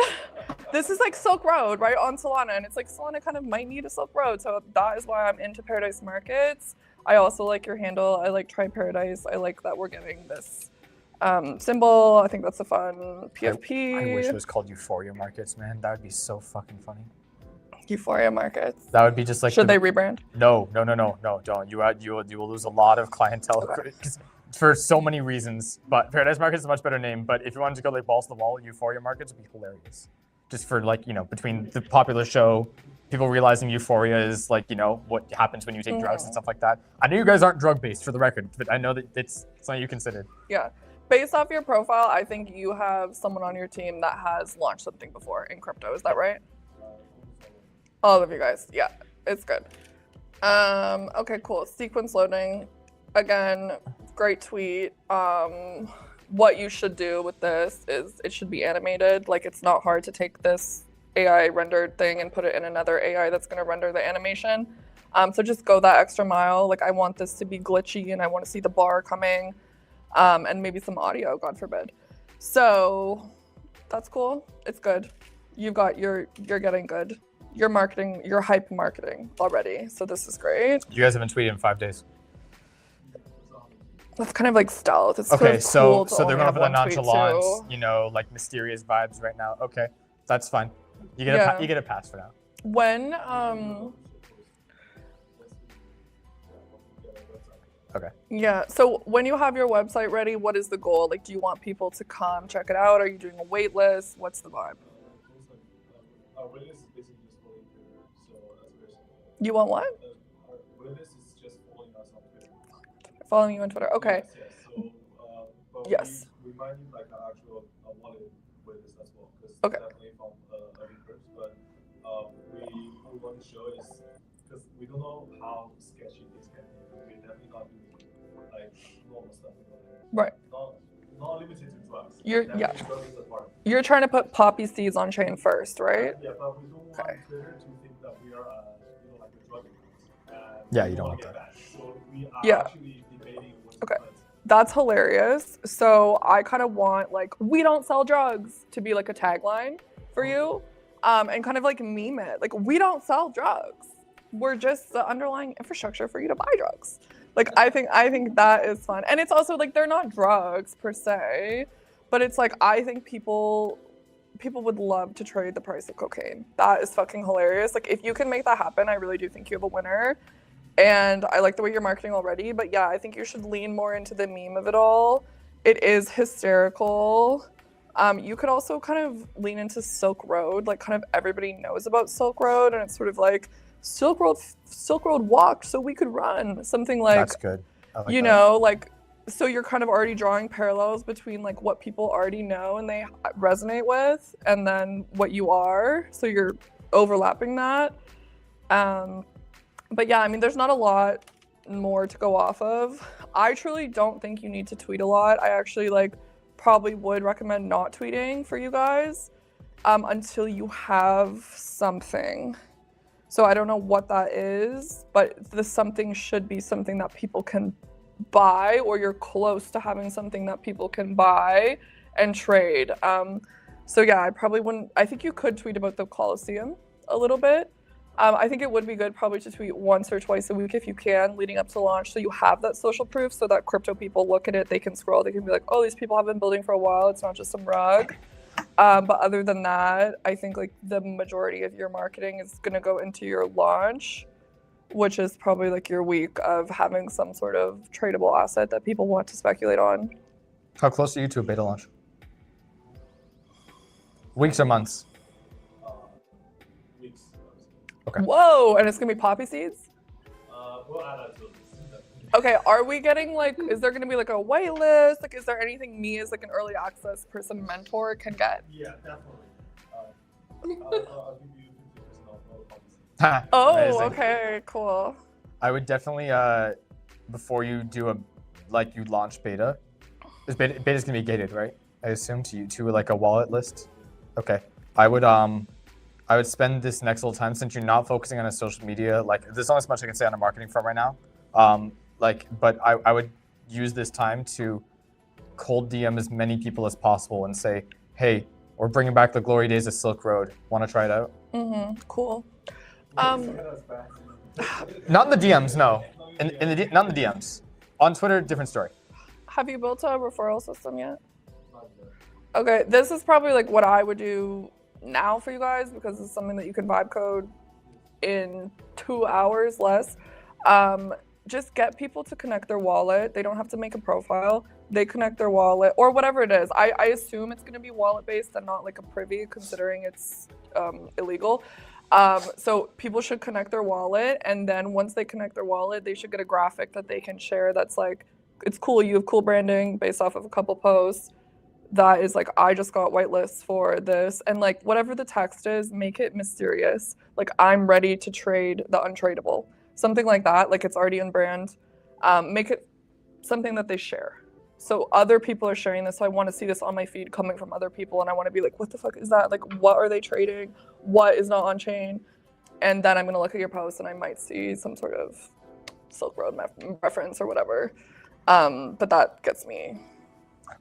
This is like Silk Road, right, on Solana. And it's like Solana kind of might need a Silk Road. So that is why I'm into Paradise Markets. I also like your handle. I like Try Paradise. I like that we're getting this symbol. I think that's a fun PFP. I wish it was called Euphoria Markets, man. That would be so fucking funny. Euphoria Markets. That would be just like. Should they rebrand? No, don't. You will lose a lot of clientele for so many reasons. But Paradise Markets is a much better name. But if you wanted to go like balls to the wall, Euphoria Markets would be hilarious. Just for like, you know, between the popular show, people realizing Euphoria is like, you know, what happens when you take drugs and stuff like that. I know you guys aren't drug based for the record, but I know that it's something you considered. Yeah. Based off your profile, I think you have someone on your team that has launched something before in crypto. Is that right? All of you guys. Yeah, it's good. Okay, cool. Sequence loading. Again, great tweet. What you should do with this is it should be animated. Like it's not hard to take this AI rendered thing and put it in another AI that's going to render the animation. So just go that extra mile. Like I want this to be glitchy and I want to see the bar coming, and maybe some audio, God forbid. So that's cool. It's good. You're getting good. You're marketing, you're hype marketing already. So this is great. You guys have been tweeting in 5 days. That's kind of like stealth. It's Okay, sort of cool so they're going for the only have one tweet, nonchalance, too. you know, like mysterious vibes right now. Okay, that's fine. You get you get a pass for now. When Okay. yeah, so when you have your website ready, what is the goal? Like, do you want people to come check it out? Are you doing a wait list? What's the vibe? Our waitlist is basically just following Twitter, so that's very simple. You want what? Our waitlist is just following us on Twitter. Following you on Twitter. Okay. Yes, yes. So, but Yes. we might need like an actual wallet waitlist as well, because Okay. definitely from other groups. But what we want to show is because we don't know how sketchy this can be. We definitely not do like normal stuff. Right. Not limited to drugs. You're- Definitely yeah. drug is a part. You're trying to put poppy seeds on chain first, right? Yeah, but we don't want Okay. Twitter to think that we are, like a drug addict. Yeah, We you don't wanna want get So we are Yeah. actually debating what to Okay. put. That's hilarious. So I kind of want like, we don't sell drugs to be like a tagline for you, and kind of like meme it. Like, we don't sell drugs. We're just the underlying infrastructure for you to buy drugs. Like, I think that is fun. And it's also like, they're not drugs per se, but it's like, I think people would love to trade the price of cocaine. That is fucking hilarious. Like, if you can make that happen, I really do think you have a winner. And I like the way you're marketing already, but yeah, I think you should lean more into the meme of it all. It is hysterical. You could also kind of lean into Silk Road. Like, kind of everybody knows about Silk Road, and it's sort of like Silk Road walked so we could run. Something like, That's good. I like you that. know, like, so you're kind of already drawing parallels between like what people already know and they resonate with, and then what you are. So you're overlapping that. But yeah, I mean, there's not a lot more to go off of. I truly don't think you need to tweet a lot. I actually like probably would recommend not tweeting for you guys until you have something. So I don't know what that is, but the something should be something that people can buy, or you're close to having something that people can buy and trade. So yeah, I probably wouldn't. I think you could tweet about the Colosseum a little bit. I think it would be good probably to tweet once or twice a week if you can, leading up to launch, so you have that social proof, so that crypto people look at it, they can scroll, they can be like, oh, these people have been building for a while, it's not just some rug. But other than that, I think like the majority of your marketing is gonna go into your launch, which is probably like your week of having some sort of tradable asset that people want to speculate on. How close are you to a beta launch? Weeks or months? Weeks. Okay. Whoa, and it's gonna be poppy seeds? We'll add that to this. Okay, are we getting like, is there gonna be like a wait list? Like, is there anything me as like an early access person mentor can get? Yeah, definitely. I'll give you 50% off all the policies. Ha, Oh, amazing. okay, cool. I would definitely, before you do you launch beta, is beta's gonna be gated, right? I assume to like a wallet list. Okay. I would I would spend this next little time, since you're not focusing on a social media, like there's not as much I can say on a marketing front right now. But I would use this time to cold DM as many people as possible and say, hey, we're bringing back the glory days of Silk Road. Want to try it out? Cool. Not in the DMs, no. Not in the DMs. On Twitter, different story. Have you built a referral system yet? Okay, this is probably like what I would do now for you guys, because it's something that you can vibe code in 2 hours less. Just get people to connect their wallet. They don't have to make a profile. They connect their wallet or whatever it is. I assume it's going to be wallet based and not like a privy, considering it's illegal. So people should connect their wallet, and then once they connect their wallet, they should get a graphic that they can share that's like, it's cool, you have cool branding based off of a couple posts. That is like, I just got whitelists for this, and like whatever the text is, make it mysterious. Like, I'm ready to trade the untradeable. Something like that, like it's already in brand. Make it something that they share. So other people are sharing this, so I want to see this on my feed coming from other people, and I want to be like, what the fuck is that? Like, what are they trading? What is not on chain? And then I'm going to look at your post and I might see some sort of Silk Road reference or whatever. But that gets me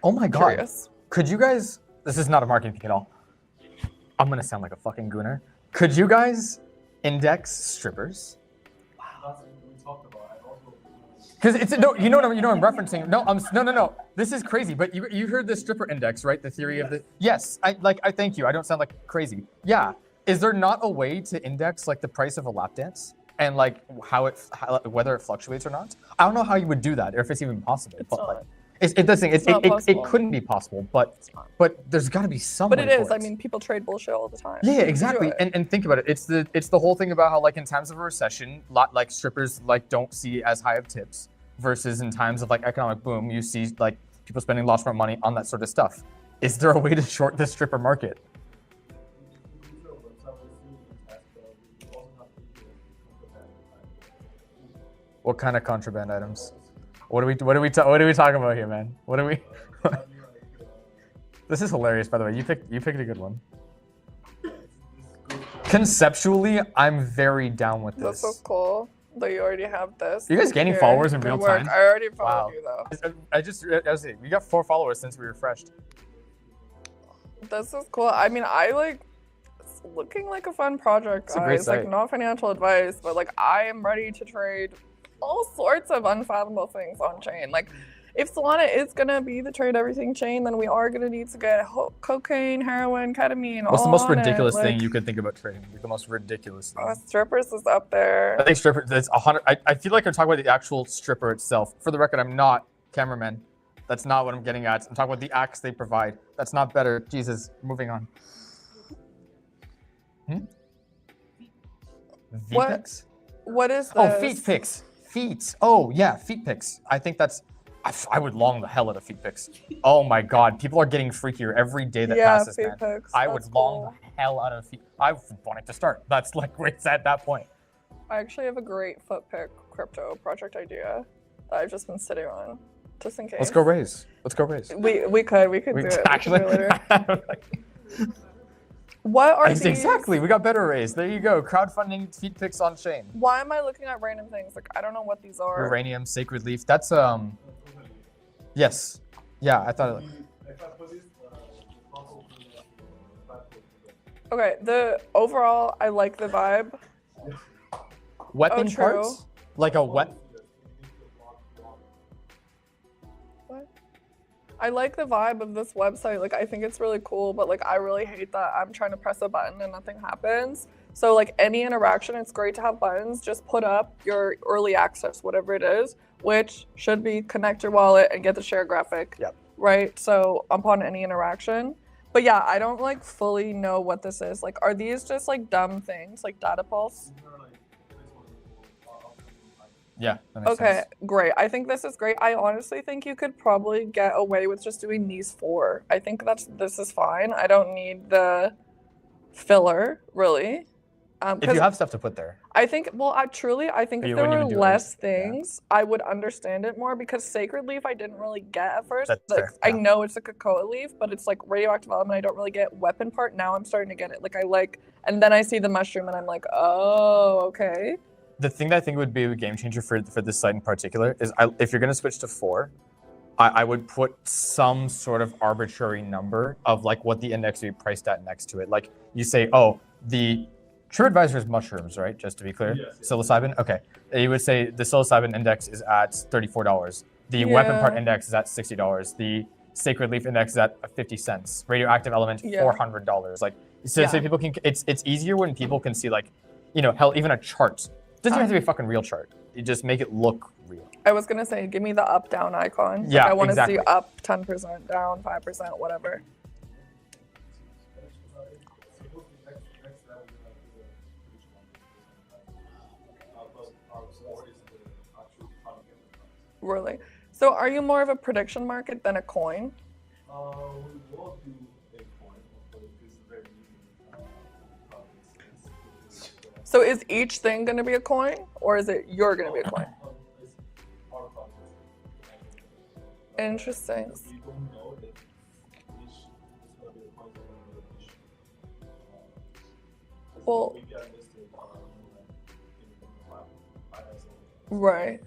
Oh my God. curious. Could you guys, this is not a marketing thing at all. I'm going to sound like a fucking gooner. Could you guys index strippers? Because it's no, you know what I'm referencing. No, this is crazy. But you heard the stripper index, right? The theory of the yes. I thank you. I don't sound like crazy. Yeah. Is there not a way to index like the price of a lap dance and like whether it fluctuates or not? I don't know how you would do that, or if it's even possible. It's but not. like, it doesn't. not It possible. couldn't be possible. But there's got to be some. But way it is. for I mean, people trade bullshit all the time. Yeah, You can do exactly. it. And think about it. It's the whole thing about how like in times of a recession, like strippers like don't see as high of tips, versus in times of like economic boom, you see like people spending lots more money on that sort of stuff. Is there a way to short the stripper market? What kind of contraband items? What are we talking about here, man? What are we? This is hilarious, by the way. You picked a good one. Conceptually, I'm very down with That's this. so cool that you already have this. You guys gaining Here. followers in Good real work. time? I already followed Wow. you though. I was saying, we got 4 followers since we refreshed. This is cool. I mean, it's looking like a fun project, It's a great guys. Like, site. not financial advice, but like, I am ready to trade all sorts of unfathomable things on chain. Like, if Solana is gonna be the trade everything chain, then we are gonna need to get cocaine, heroin, ketamine. What's the all most on ridiculous it. thing Like, you could think about trading? Like the most ridiculous thing. strippers is up there. I think stripper. That's 100. I feel like I'm talking about the actual stripper itself. For the record, I'm not cameraman. That's not what I'm getting at. I'm talking about the acts they provide. That's not better. Jesus. Moving on. What? V-Pix? What is this? Oh, feet pics. Feet. Oh, yeah, feet pics. I think that's. I would long the hell out of feet pics. Oh my God, people are getting freakier every day that Yeah, passes, feet man. pics. I That's would long cool. the hell out of feet. I want it to start. That's like where it's at that point. I actually have a great foot pick crypto project idea that I've just been sitting on, just in case. Let's go raise. Let's go raise. We could do it. We could Actually, do it later. What are these? exactly. We got better raise. There you go. Crowdfunding feet pics on chain. Why am I looking at random things? Like, I don't know what these are. Uranium, sacred leaf. That's Yes. Yeah, I thought. Okay, the overall, I like the vibe. Weapon true. parts. Like a what? What? I like the vibe of this website. Like, I think it's really cool, but like, I really hate that I'm trying to press a button and nothing happens. So like any interaction, it's great to have buttons. Just put up your early access, whatever it is, which should be connect your wallet and get the share graphic. Yep. Right? So upon any interaction. But yeah, I don't like fully know what this is. Like, are these just like dumb things, like data pulse? Yeah. That makes Okay, sense. great. I think this is great. I honestly think you could probably get away with just doing these 4. I think this is fine. I don't need the filler, really. If 'Cause you have stuff to put there. I think, well, I think But if you there wouldn't were even do less everything, yeah. things, I would understand it more because Sacred Leaf I didn't really get at first. That's Like, fair, I yeah. know it's a Cocoa Leaf, but it's like radioactive element. I don't really get weapon part. Now I'm starting to get it. And then I see the mushroom and I'm like, oh, okay. The thing that I think would be a game changer for this site in particular is if you're going to switch to 4, I would put some sort of arbitrary number of like what the index would be priced at next to it. Like you say, oh, the TripAdvisor is mushrooms, right? Just to be clear. Yes, yes. Psilocybin? Okay. You would say the psilocybin index is at $34. The weapon part Yeah. index is at $60. The sacred leaf index is at 50 cents. Radioactive element, Yeah. $400. Like, so Yeah. people can, it's easier when people can see like, hell, even a chart. It doesn't have to be a fucking real chart. You just make it look real. I was gonna say, give me the up down icon. Yeah, like, I want to exactly. see up 10%, down 5%, whatever. Really. So are you more of a prediction market than a coin? We will do a coin, but it's very easy. So is each thing gonna be a coin, or is it you're gonna be a coin? It's part of Interesting. We don't know if each is going to be a coin or each. Well, We get listed in the finance. right.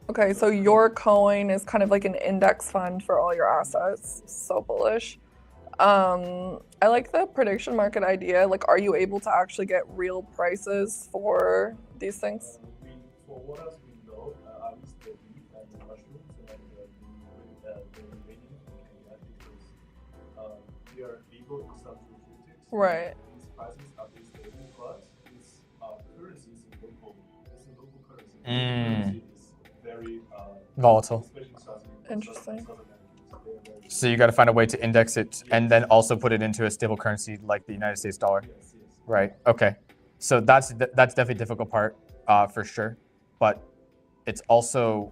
Okay, so your coin is kind of like an index fund for all your assets. So bullish. I like the prediction market idea. Like, are you able to actually get real prices for these things? For what else we know, at least the wheat and the mushrooms and the remaining we can get because we are legal in some jurisdictions. Right. These prices are based stable, but this currency is a local currency. Currency is very Volatile. especially Interesting. So you got to find a way to index it and then also put it into a stable currency like the United States dollar. Yes. Right. Okay. So that's definitely a difficult part for sure, but it's also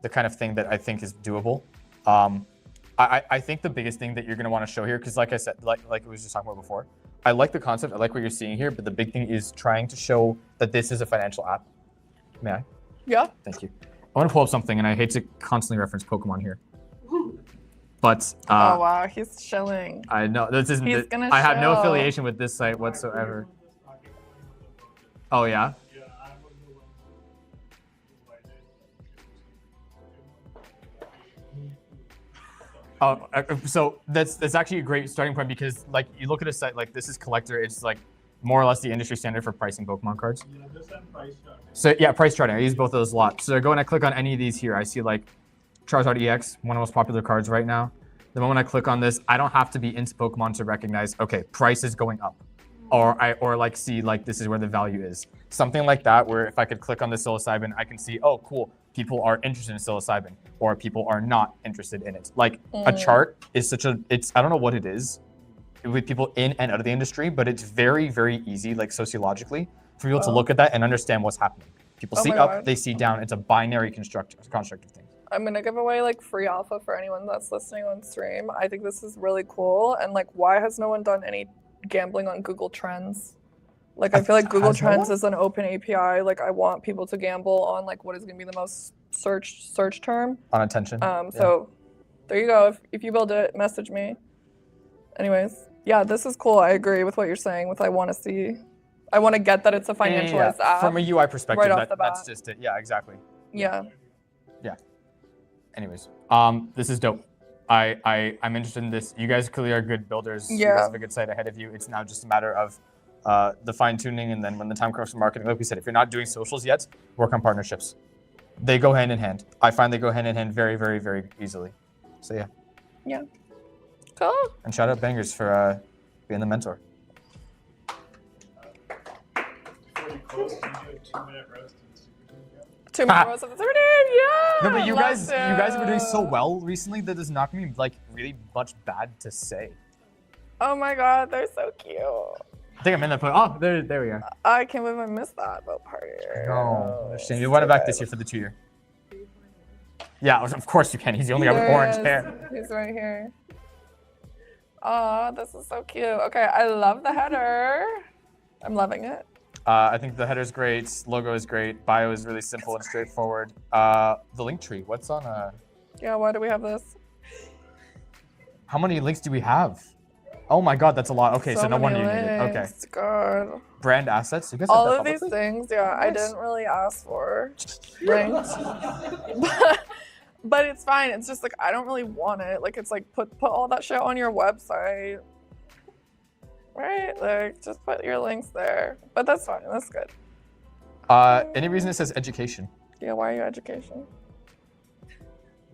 the kind of thing that I think is doable. I think the biggest thing that you're going to want to show here, because like I said, like we was just talking about before, I like the concept. I like what you're seeing here, but the big thing is trying to show that this is a financial app. May I? Yeah. Thank you. I want to pull up something, and I hate to constantly reference Pokemon here, but Oh wow, he's chilling. I know this isn't. He's gonna I have no show. affiliation with this site whatsoever. Oh yeah. Yeah, I was the one who Oh, so that's actually a great starting point because like you look at a site like this is Collector, it's like more or less the industry standard for pricing Pokemon cards. Yeah, just that price chart. So yeah, price charting. I use both of those a lot. So I go and I click on any of these here. I see like Charizard EX, one of the most popular cards right now. The moment I click on this, I don't have to be into Pokemon to recognize, okay, price is going up. Or like see like this is where the value is. Something like that where if I could click on the psilocybin, I can see, oh cool, people are interested in psilocybin or people are not interested in it. Like a chart is I don't know what it is with people in and out of the industry, but it's very, very easy, like sociologically, for people to look at that and understand what's happening. People Oh see my up, God. they see down. It's a binary construct of things. I'm gonna give away like free alpha for anyone that's listening on stream. I think this is really cool. And like, why has no one done any gambling on Google Trends? Like, I feel like Google Has no Trends one? is an open API. Like, I want people to gamble on like what is gonna be the most search term. On attention. So there you go. If you build it, message me. Anyways, yeah, this is cool. I agree with what you're saying. I want to get that it's a financialized app. From a UI perspective, right off the that's bat. just it. Yeah, exactly. Yeah. Anyways, this is dope. I'm interested in this. You guys clearly are good builders. You Yeah. guys have a good site ahead of you. It's now just a matter of the fine tuning, and then when the time comes for marketing, like we said, if you're not doing socials yet, work on partnerships. They go hand in hand. I find they go hand in hand very, very, very easily. So yeah. Yeah. Cool. And shout out Bangerz for being the mentor. Before we close, can you do a 2-minute roast in the Super Team account? 2 more rows of the Super Team. Yeah. No, but you love guys have been doing so to. well recently that there's not gonna be like really much bad to say. Oh my God, they're so cute. I think I'm in that point. Oh, there we are. I can't believe I missed that boat party. No, shame. You want it back this year for the 2 year. Yeah, of course you can. He's the only guy with There orange he is. hair. He's right here. Oh, this is so cute. Okay, I love the header. I'm loving it. I think the header's great. Logo is great. Bio is really simple and straightforward. The link tree. What's on? Yeah, why do we have this? How many links do we have? Oh my God, that's a lot. Okay, so no many wonder you need it. Okay. links, God. Brand assets. You guys have All that of these publicly? things, yeah, I Nice. didn't really ask for links. But it's fine. It's just like I don't really want it. Like it's like put all that shit on your website. Right? Like just put your links there. But that's fine. That's good. Any reason it says education? Yeah, why are you education?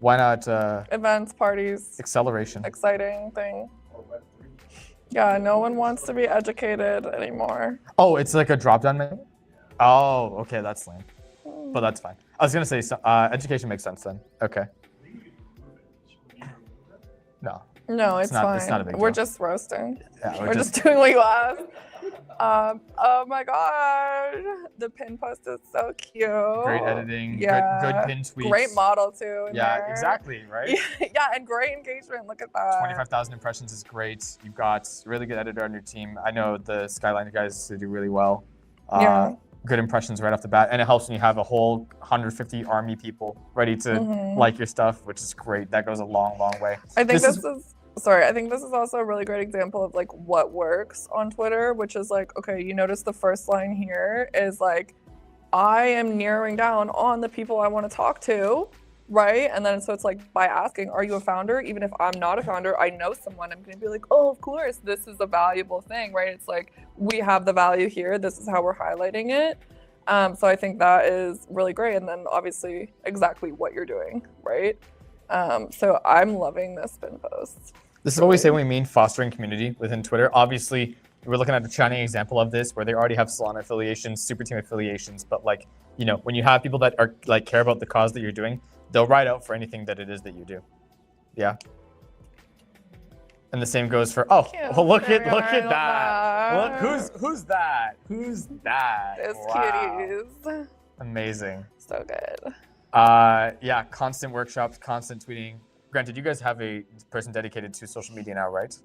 Why not Events, parties, acceleration? exciting thing. Or Web3. Yeah, no one wants to be educated anymore. Oh, it's like a drop-down menu? Oh, okay, that's lame. But that's fine. I was gonna say education makes sense then. Okay. No. No, it's fine. It's not a big We're deal. just roasting. Yeah, We're just doing what you asked. Oh my god, the pin post is so cute. great editing. Yeah. Good pin tweets. Great model too. In Yeah, there. exactly. Right. Yeah, and great engagement. Look at that. 25,000 impressions is great. You've got a really good editor on your team. I know the Skyline guys do really well. Yeah. Good impressions right off the bat, and it helps when you have a whole 150 army people ready to Mhm. like your stuff, which is great. That goes a long, long way. I think I think this is also a really great example of like what works on Twitter, which is like, okay, you notice the first line here is like, I am narrowing down on the people I want to talk to, right? And then so it's like by asking, are you a founder? Even if I'm not a founder, I know someone, I'm going to be like, oh, of course, this is a valuable thing, right? It's like, we have the value here. This is how we're highlighting it. So I think that is really great. And then obviously exactly what you're doing, right? So I'm loving this spin post. This is what we say when we mean fostering community within Twitter. Obviously, we're looking at a shining example of this where they already have Solana affiliations, super team affiliations, but like, you know, when you have people that are like care about the cause that you're doing, they'll ride out for anything that it is that you do. Yeah. And the same goes for look at that. Look who's that? Who's that? It's Wow. cuties. Amazing. So good. Yeah, constant workshops, constant tweeting. Granted, you guys have a person dedicated to social media now, right?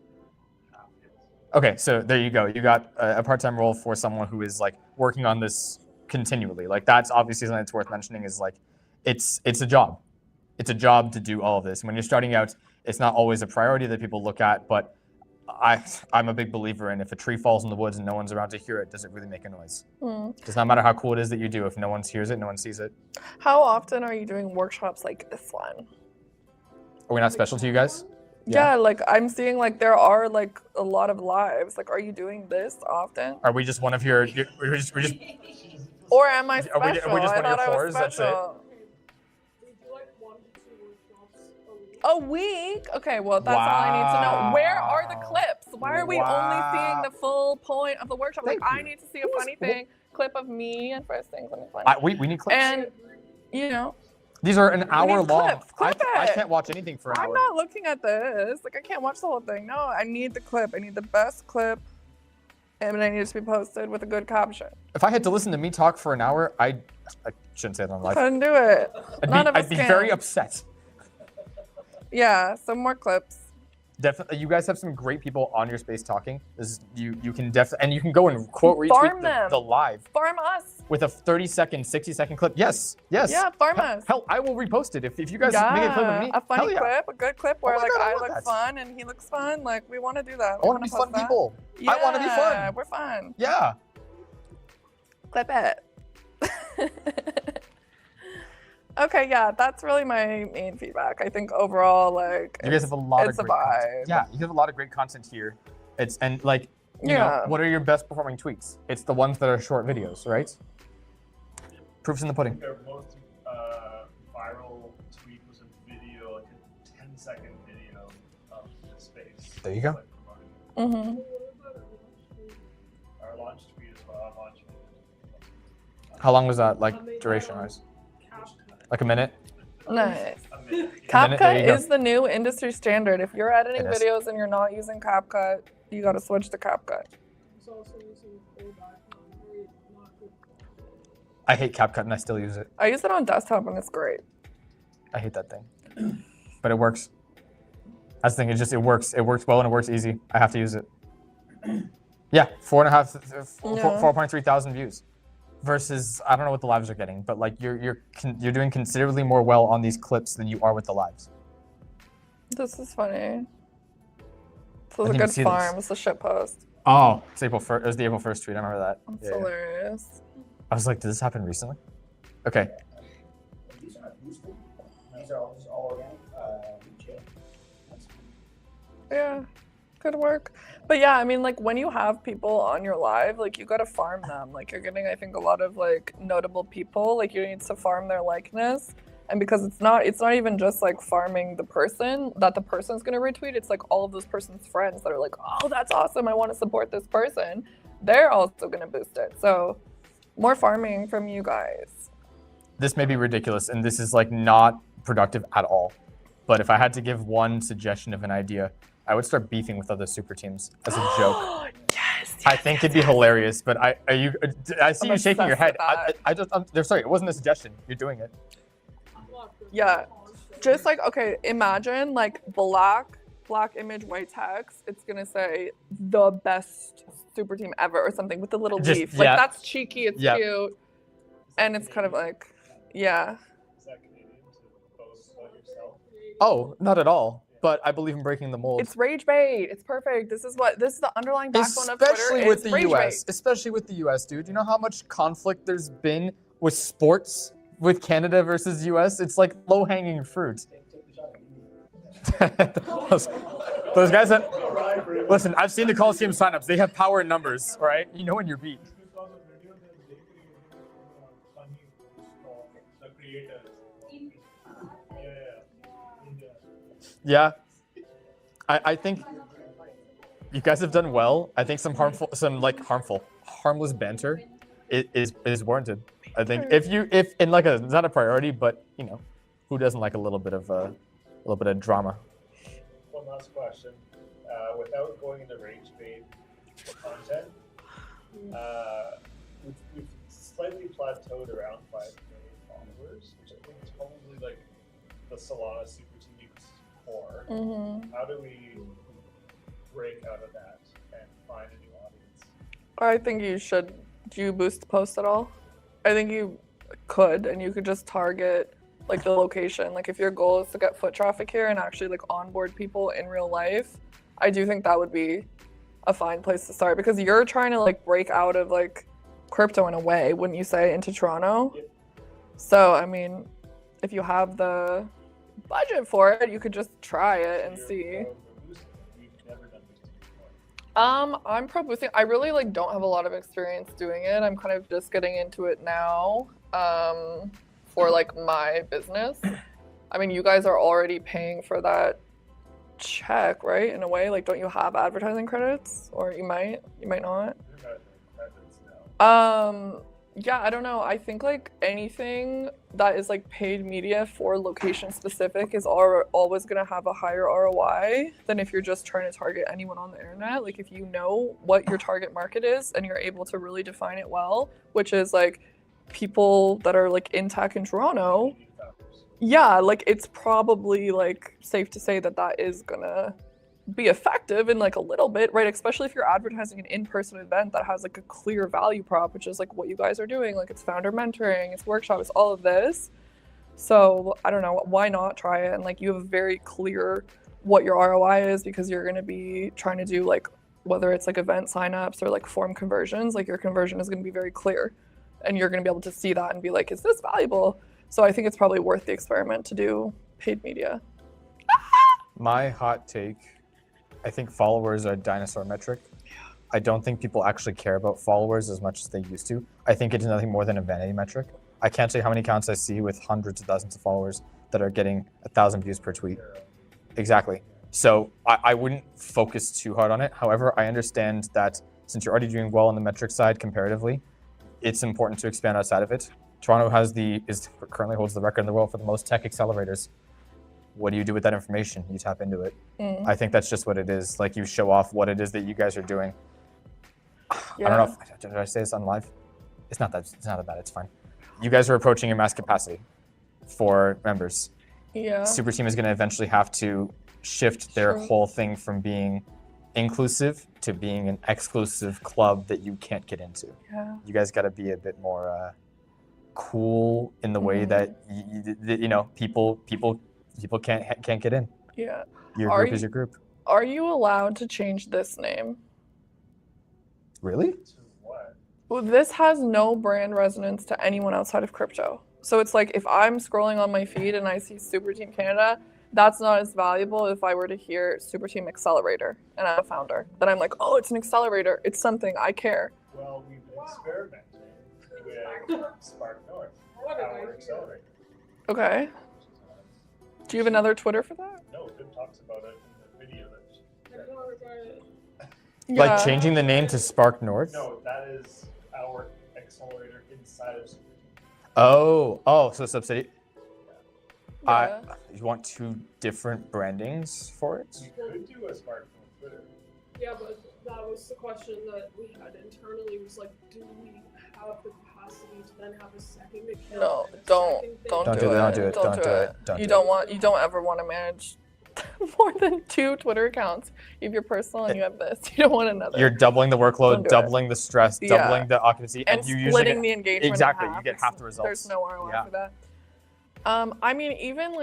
Okay, so there you go. You got a part-time role for someone who is like working on this continually. Like that's obviously something that's worth mentioning is like, it's a job. It's a job to do all of this. And when you're starting out, it's not always a priority that people look at, but I'm a big believer in if a tree falls in the woods and no one's around to hear it, does it really make a noise? Does not matter how cool it is that you do. If no one hears it, no one sees it. How often are you doing workshops like this one? Are we not special to you guys? Yeah, like I'm seeing like there are like a lot of lives. Like, are you doing this often? Are we just one of your? We're just Or am I Are we special? just I one of your thought I was whores? That's it? special. We do like 1 to 2 workshops a week. A week? Okay, well that's all I need to know. Where are the Wow. clips? Why are we only seeing the full point of the workshop? Thank like I you. need to see a funny thing, clip of me and Frisk saying something funny. we need clips. And you know, These are an hour long. Clip I it. can't watch anything for an I'm hour. not looking at this. Like I can't watch the whole thing. No, I need the clip. I need the best clip. And I need it to be posted with a good caption. If I had to listen to me talk for an hour, I shouldn't say that on live. Couldn't do it. None of us I'd be can. very upset. Yeah, some more clips. Definitely, you guys have some great people on your space talking. You can definitely, and you can go and quote Farm retweet them. the live Farm us. with a 30-second, 60-second clip. Yes. Yeah, farm us. Hell, I will repost it if you guys make a clip of me. a funny hell yeah. clip, a good clip where my like God, I I love look that. fun and he looks fun. Like we want to do that. I want to be fun people. Yeah, I want to be fun. We're fun. Yeah. Clip it. Okay, yeah, that's really my main feedback. I think overall, like You guys have a lot of it's a great content. vibe. Yeah, you have a lot of great content here. You know, Yeah. what are your best performing tweets? It's the ones that are short videos, right? Proof's in the pudding. Their most viral tweet was a video, like a 10-second video of the space. There you go. Like, promoting Mhm. our launch tweet as well. Our launch How long was that, like, duration-wise? Like a minute? Nice. a minute. There you CapCut go. is the new industry standard. If you're editing It is. videos and you're not using CapCut, you got to switch to CapCut. It's also using old iPhone. Very not good. I hate CapCut and I still use it. I use it on desktop and it's great. I hate that thing. But it works. That's the thing. It works. It works well and it works easy. I have to use it. Yeah, 4.3 thousand views, versus I don't know what the lives are getting, but like you're doing considerably more well on these clips than you are with the lives. This is funny. This I is a didn't good see farm. this. It's a shit post. Oh, it's April 1st. It was the April 1st tweet. I remember that. That's Yeah, yeah. hilarious. I was like, did this happen recently? Okay. These are not boosted. These are all just all organic. Chill. That's Yeah, good work. But yeah, I mean, like when you have people on your live, like you gotta farm them. Like you're getting, I think, a lot of like notable people. Like you need to farm their likeness, and because it's not even just like farming the person that the person's gonna retweet. It's like all of those person's friends that are like, oh, that's awesome. I want to support this person. They're also gonna boost it. So more farming from you guys. This may be ridiculous, and this is like not productive at all. But if I had to give one suggestion of an idea, I would start beefing with other super teams as a joke. Yes. I think it'd be hilarious, but I see I'm you shaking your head. obsessed with I'm sorry, it wasn't a suggestion. You're doing it. Yeah. Just like, okay, imagine like black image, white text. It's gonna say the best super team ever or something with the little Just- leaf. Like yeah. that's cheeky, it's Yeah. cute. And it's kind of like, yeah. Is that Canadian to boast about yourself? Oh, not at all. But I believe in breaking the mold. It's rage bait. It's perfect. This is the underlying backbone of Twitter. Especially with is the rage US. bait. Especially with the US, dude. You know how much conflict there's been with sports with Canada versus US? It's like low-hanging fruit. take the shot. those guys that listen, I've seen the Colosseum signups. They have power in numbers, all right? You know when you're beat. Because of video that they created funny for the creators. Yeah. I think you guys have done well. I think some harmless banter is warranted. I think if it's not a priority, but you know, who doesn't like a little bit of drama? One last question. Without going into rage bait content, we've slightly plateaued around 5 million followers, which I think is probably like the Solana Super Team's core. Mm-hmm. How do we break out of that and find a new audience? I think you should. Do you boost posts at all? I think you could, and you could just target like the location. Like if your goal is to get foot traffic here and actually like onboard people in real life, I do think that would be a fine place to start because you're trying to like break out of like crypto in a way, wouldn't you say, into Toronto? Yep. So I mean, if you have the budget for it, you could just try it and see. We've never done boosting before. I'm pro boosting. I really like don't have a lot of experience doing it. I'm kind of just getting into it now. For like my business. I mean, you guys are already paying for that check, right? In a way, like, don't you have advertising credits, or you might not? We've got credits now. Yeah, I don't know. I think like anything that is like paid media for location specific is always gonna have a higher ROI than if you're just trying to target anyone on the internet. Like if you know what your target market is and you're able to really define it well, which is like people that are like in tech in Toronto, yeah, like it's probably like safe to say that that is gonna be effective in like a little bit, right? Especially if you're advertising an in-person event that has like a clear value prop, which is like what you guys are doing. Like it's founder mentoring, it's workshop, it's all of this. So I don't know, why not try it? And like you have very clear what your ROI is because you're gonna be trying to do like whether it's like event signups or like form conversions, like your conversion is gonna be very clear. And you're gonna be able to see that and be like, is this valuable? So I think it's probably worth the experiment to do paid media. My hot take, I think followers are a dinosaur metric. Yeah. I don't think people actually care about followers as much as they used to. I think it's nothing more than a vanity metric. I can't tell you how many accounts I see with hundreds of thousands of followers that are getting 1,000 views per tweet. Exactly. So I wouldn't focus too hard on it. However, I understand that since you're already doing well on the metric side comparatively, it's important to expand outside of it. Toronto currently holds the record in the world for the most tech accelerators. What do you do with that information? You tap into it. I think that's just what it is. Like you show off what it is that you guys are doing. Yeah. I don't know did I say this on live? It's not that bad. It's fine. You guys are approaching your mass capacity for members. Yeah. Super Team is going to eventually have to shift their True. whole thing from being inclusive to being an exclusive club that you can't get into. Yeah. You guys got to be a bit more cool in the way that people can't get in. Yeah. Your Are group is you- your group. Are you allowed to change this name? Really? To what? Well, this has no brand resonance to anyone outside of crypto. So it's like if I'm scrolling on my feed and I see Super Team Canada, that's not as valuable if I were to hear Super Team Accelerator and I'm a founder. Then I'm like, oh, it's an accelerator. It's something. I care. Well, we've been experimenting with Spark North, our accelerator. Okay. Do you have another Twitter for that? No, Tim talks about it in the video that Like changing the name to Spark North? No, that is our accelerator inside of Super Team. Oh, so subsidy. Yeah. You want two different brandings for it? We could do a Spark North Twitter. Yeah, but that was the question that we had internally was like, do we have the capacity to then have a second account? No, and a don't second thing? Don't do do it. that, don't do it, Don't don't do do it. it, don't You do don't you don't ever want to manage more than 2 Twitter accounts. You have your personal and you have this. You don't want another. You're doubling the Don't workload, do doubling the stress, Yeah. doubling the occupancy, and and you usually splitting get, the engagement. exactly, in you half. get half the There's results. no ROI Yeah. for that. I mean, even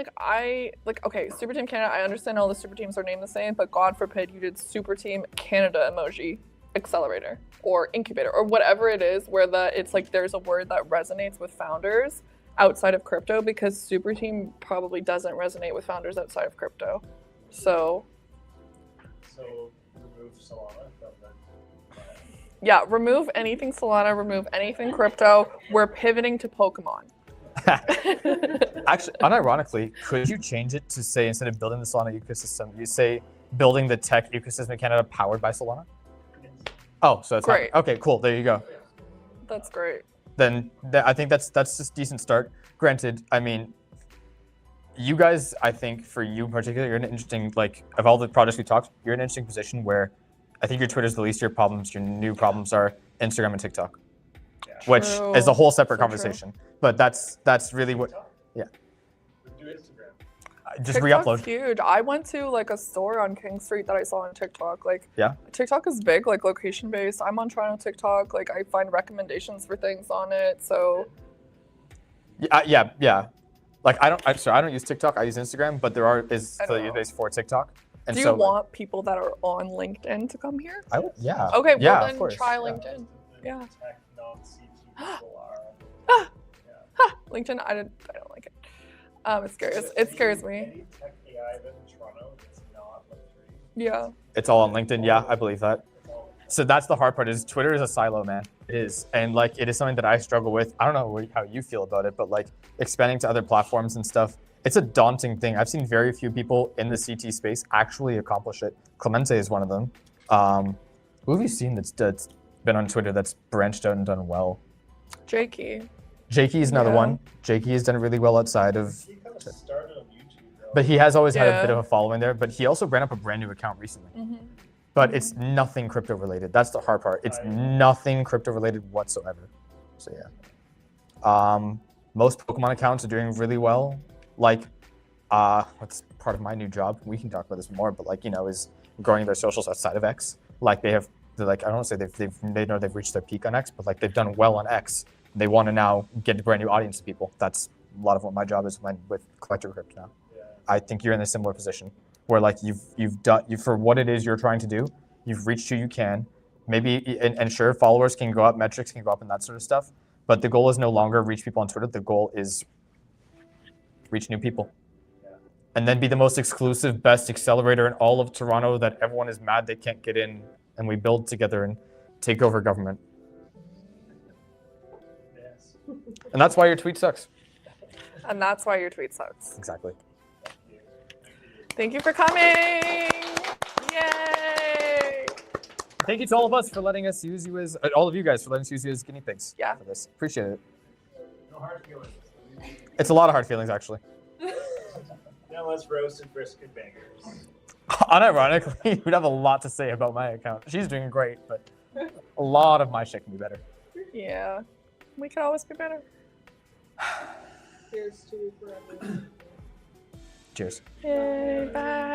okay, Super Team Canada. I understand all the super teams are named the same, but God forbid you did Super Team Canada emoji accelerator or incubator or whatever it is, where it's like there's a word that resonates with founders outside of crypto, because Super Team probably doesn't resonate with founders outside of crypto. So remove Solana from the yeah, remove anything Solana, remove anything crypto. We're pivoting to Pokemon. Actually, unironically, could you change it to say, instead of building the Solana ecosystem, you say building the tech ecosystem in Canada powered by Solana? Oh, so that's Great. Okay, cool. There you go. That's great. Then I think that's just a decent start. Granted, I mean, you guys, I think for you in particular, you're in an interesting, like, of all the projects we talked, you're in an interesting position where I think your Twitter's the least of your problems. Your new problems are Instagram and TikTok, which True. is a whole separate So true. conversation. But that's really what, yeah. We do Instagram. Just TikTok's re-upload. huge. I went to like a store on King Street that I saw on TikTok. Like, Yeah. TikTok is big, like location based. I'm on Toronto TikTok. Like, I find recommendations for things on it. So Yeah. Like I don't use TikTok. I use Instagram, but there is I don't the know. base for TikTok. And do you so want people that are on LinkedIn to come here? I would, yeah. Okay, well yeah, of then course. try Yeah. LinkedIn. Yeah. Tech non-CT people are. LinkedIn, I don't like it. It scares me. Any tech AI event in Toronto that's not Web3. Yeah. It's all on LinkedIn. Yeah, I believe that. So that's the hard part. Is Twitter is a silo, man. It is, and like it is something that I struggle with. I don't know how you feel about it, but like expanding to other platforms and stuff, it's a daunting thing. I've seen very few people in the CT space actually accomplish it. Clemente is one of them. Who have you seen that's been on Twitter that's branched out and done well? Jakey. Jakey is another Yeah. one. Jakey has done really well outside of, He kind of started on YouTube, though. but he has always had a Yeah. bit of a following there. But he also ran up a brand new account recently. Mm-hmm. But it's nothing crypto related. That's the hard part. It's nothing crypto related whatsoever. So yeah. Most Pokemon accounts are doing really well. Like, what's part of my new job? We can talk about this more, but like, is growing their socials outside of X. Like they're like, I don't want to say they know they've reached their peak on X, but like they've done well on X. They want to now get a brand new audience of people. That's a lot of what my job is with Collector Crypt now. Yeah. I think you're in a similar position where like you've done for what it is you're trying to do. You've reached who you can. Maybe and sure, followers can go up, metrics can go up, and that sort of stuff. But the goal is no longer reach people on Twitter. The goal is reach new people, and then be the most exclusive, best accelerator in all of Toronto that everyone is mad they can't get in, and we build together and take over government. Yes. And that's why your tweet sucks. And that's why your tweet sucks. Exactly. Thank you for coming. Yay! Thank you to all of us for letting us use you as all of you guys for letting us use you as guinea pigs. Yeah. For this, appreciate it. No hard feelings. It's a lot of hard feelings actually. Now let's roast and Frisk and Bangerz. Unironically, you'd have a lot to say about my account. She's doing great, but a lot of my shit can be better. Yeah. We could always be better. Here's to forever. Cheers. Yay, bye.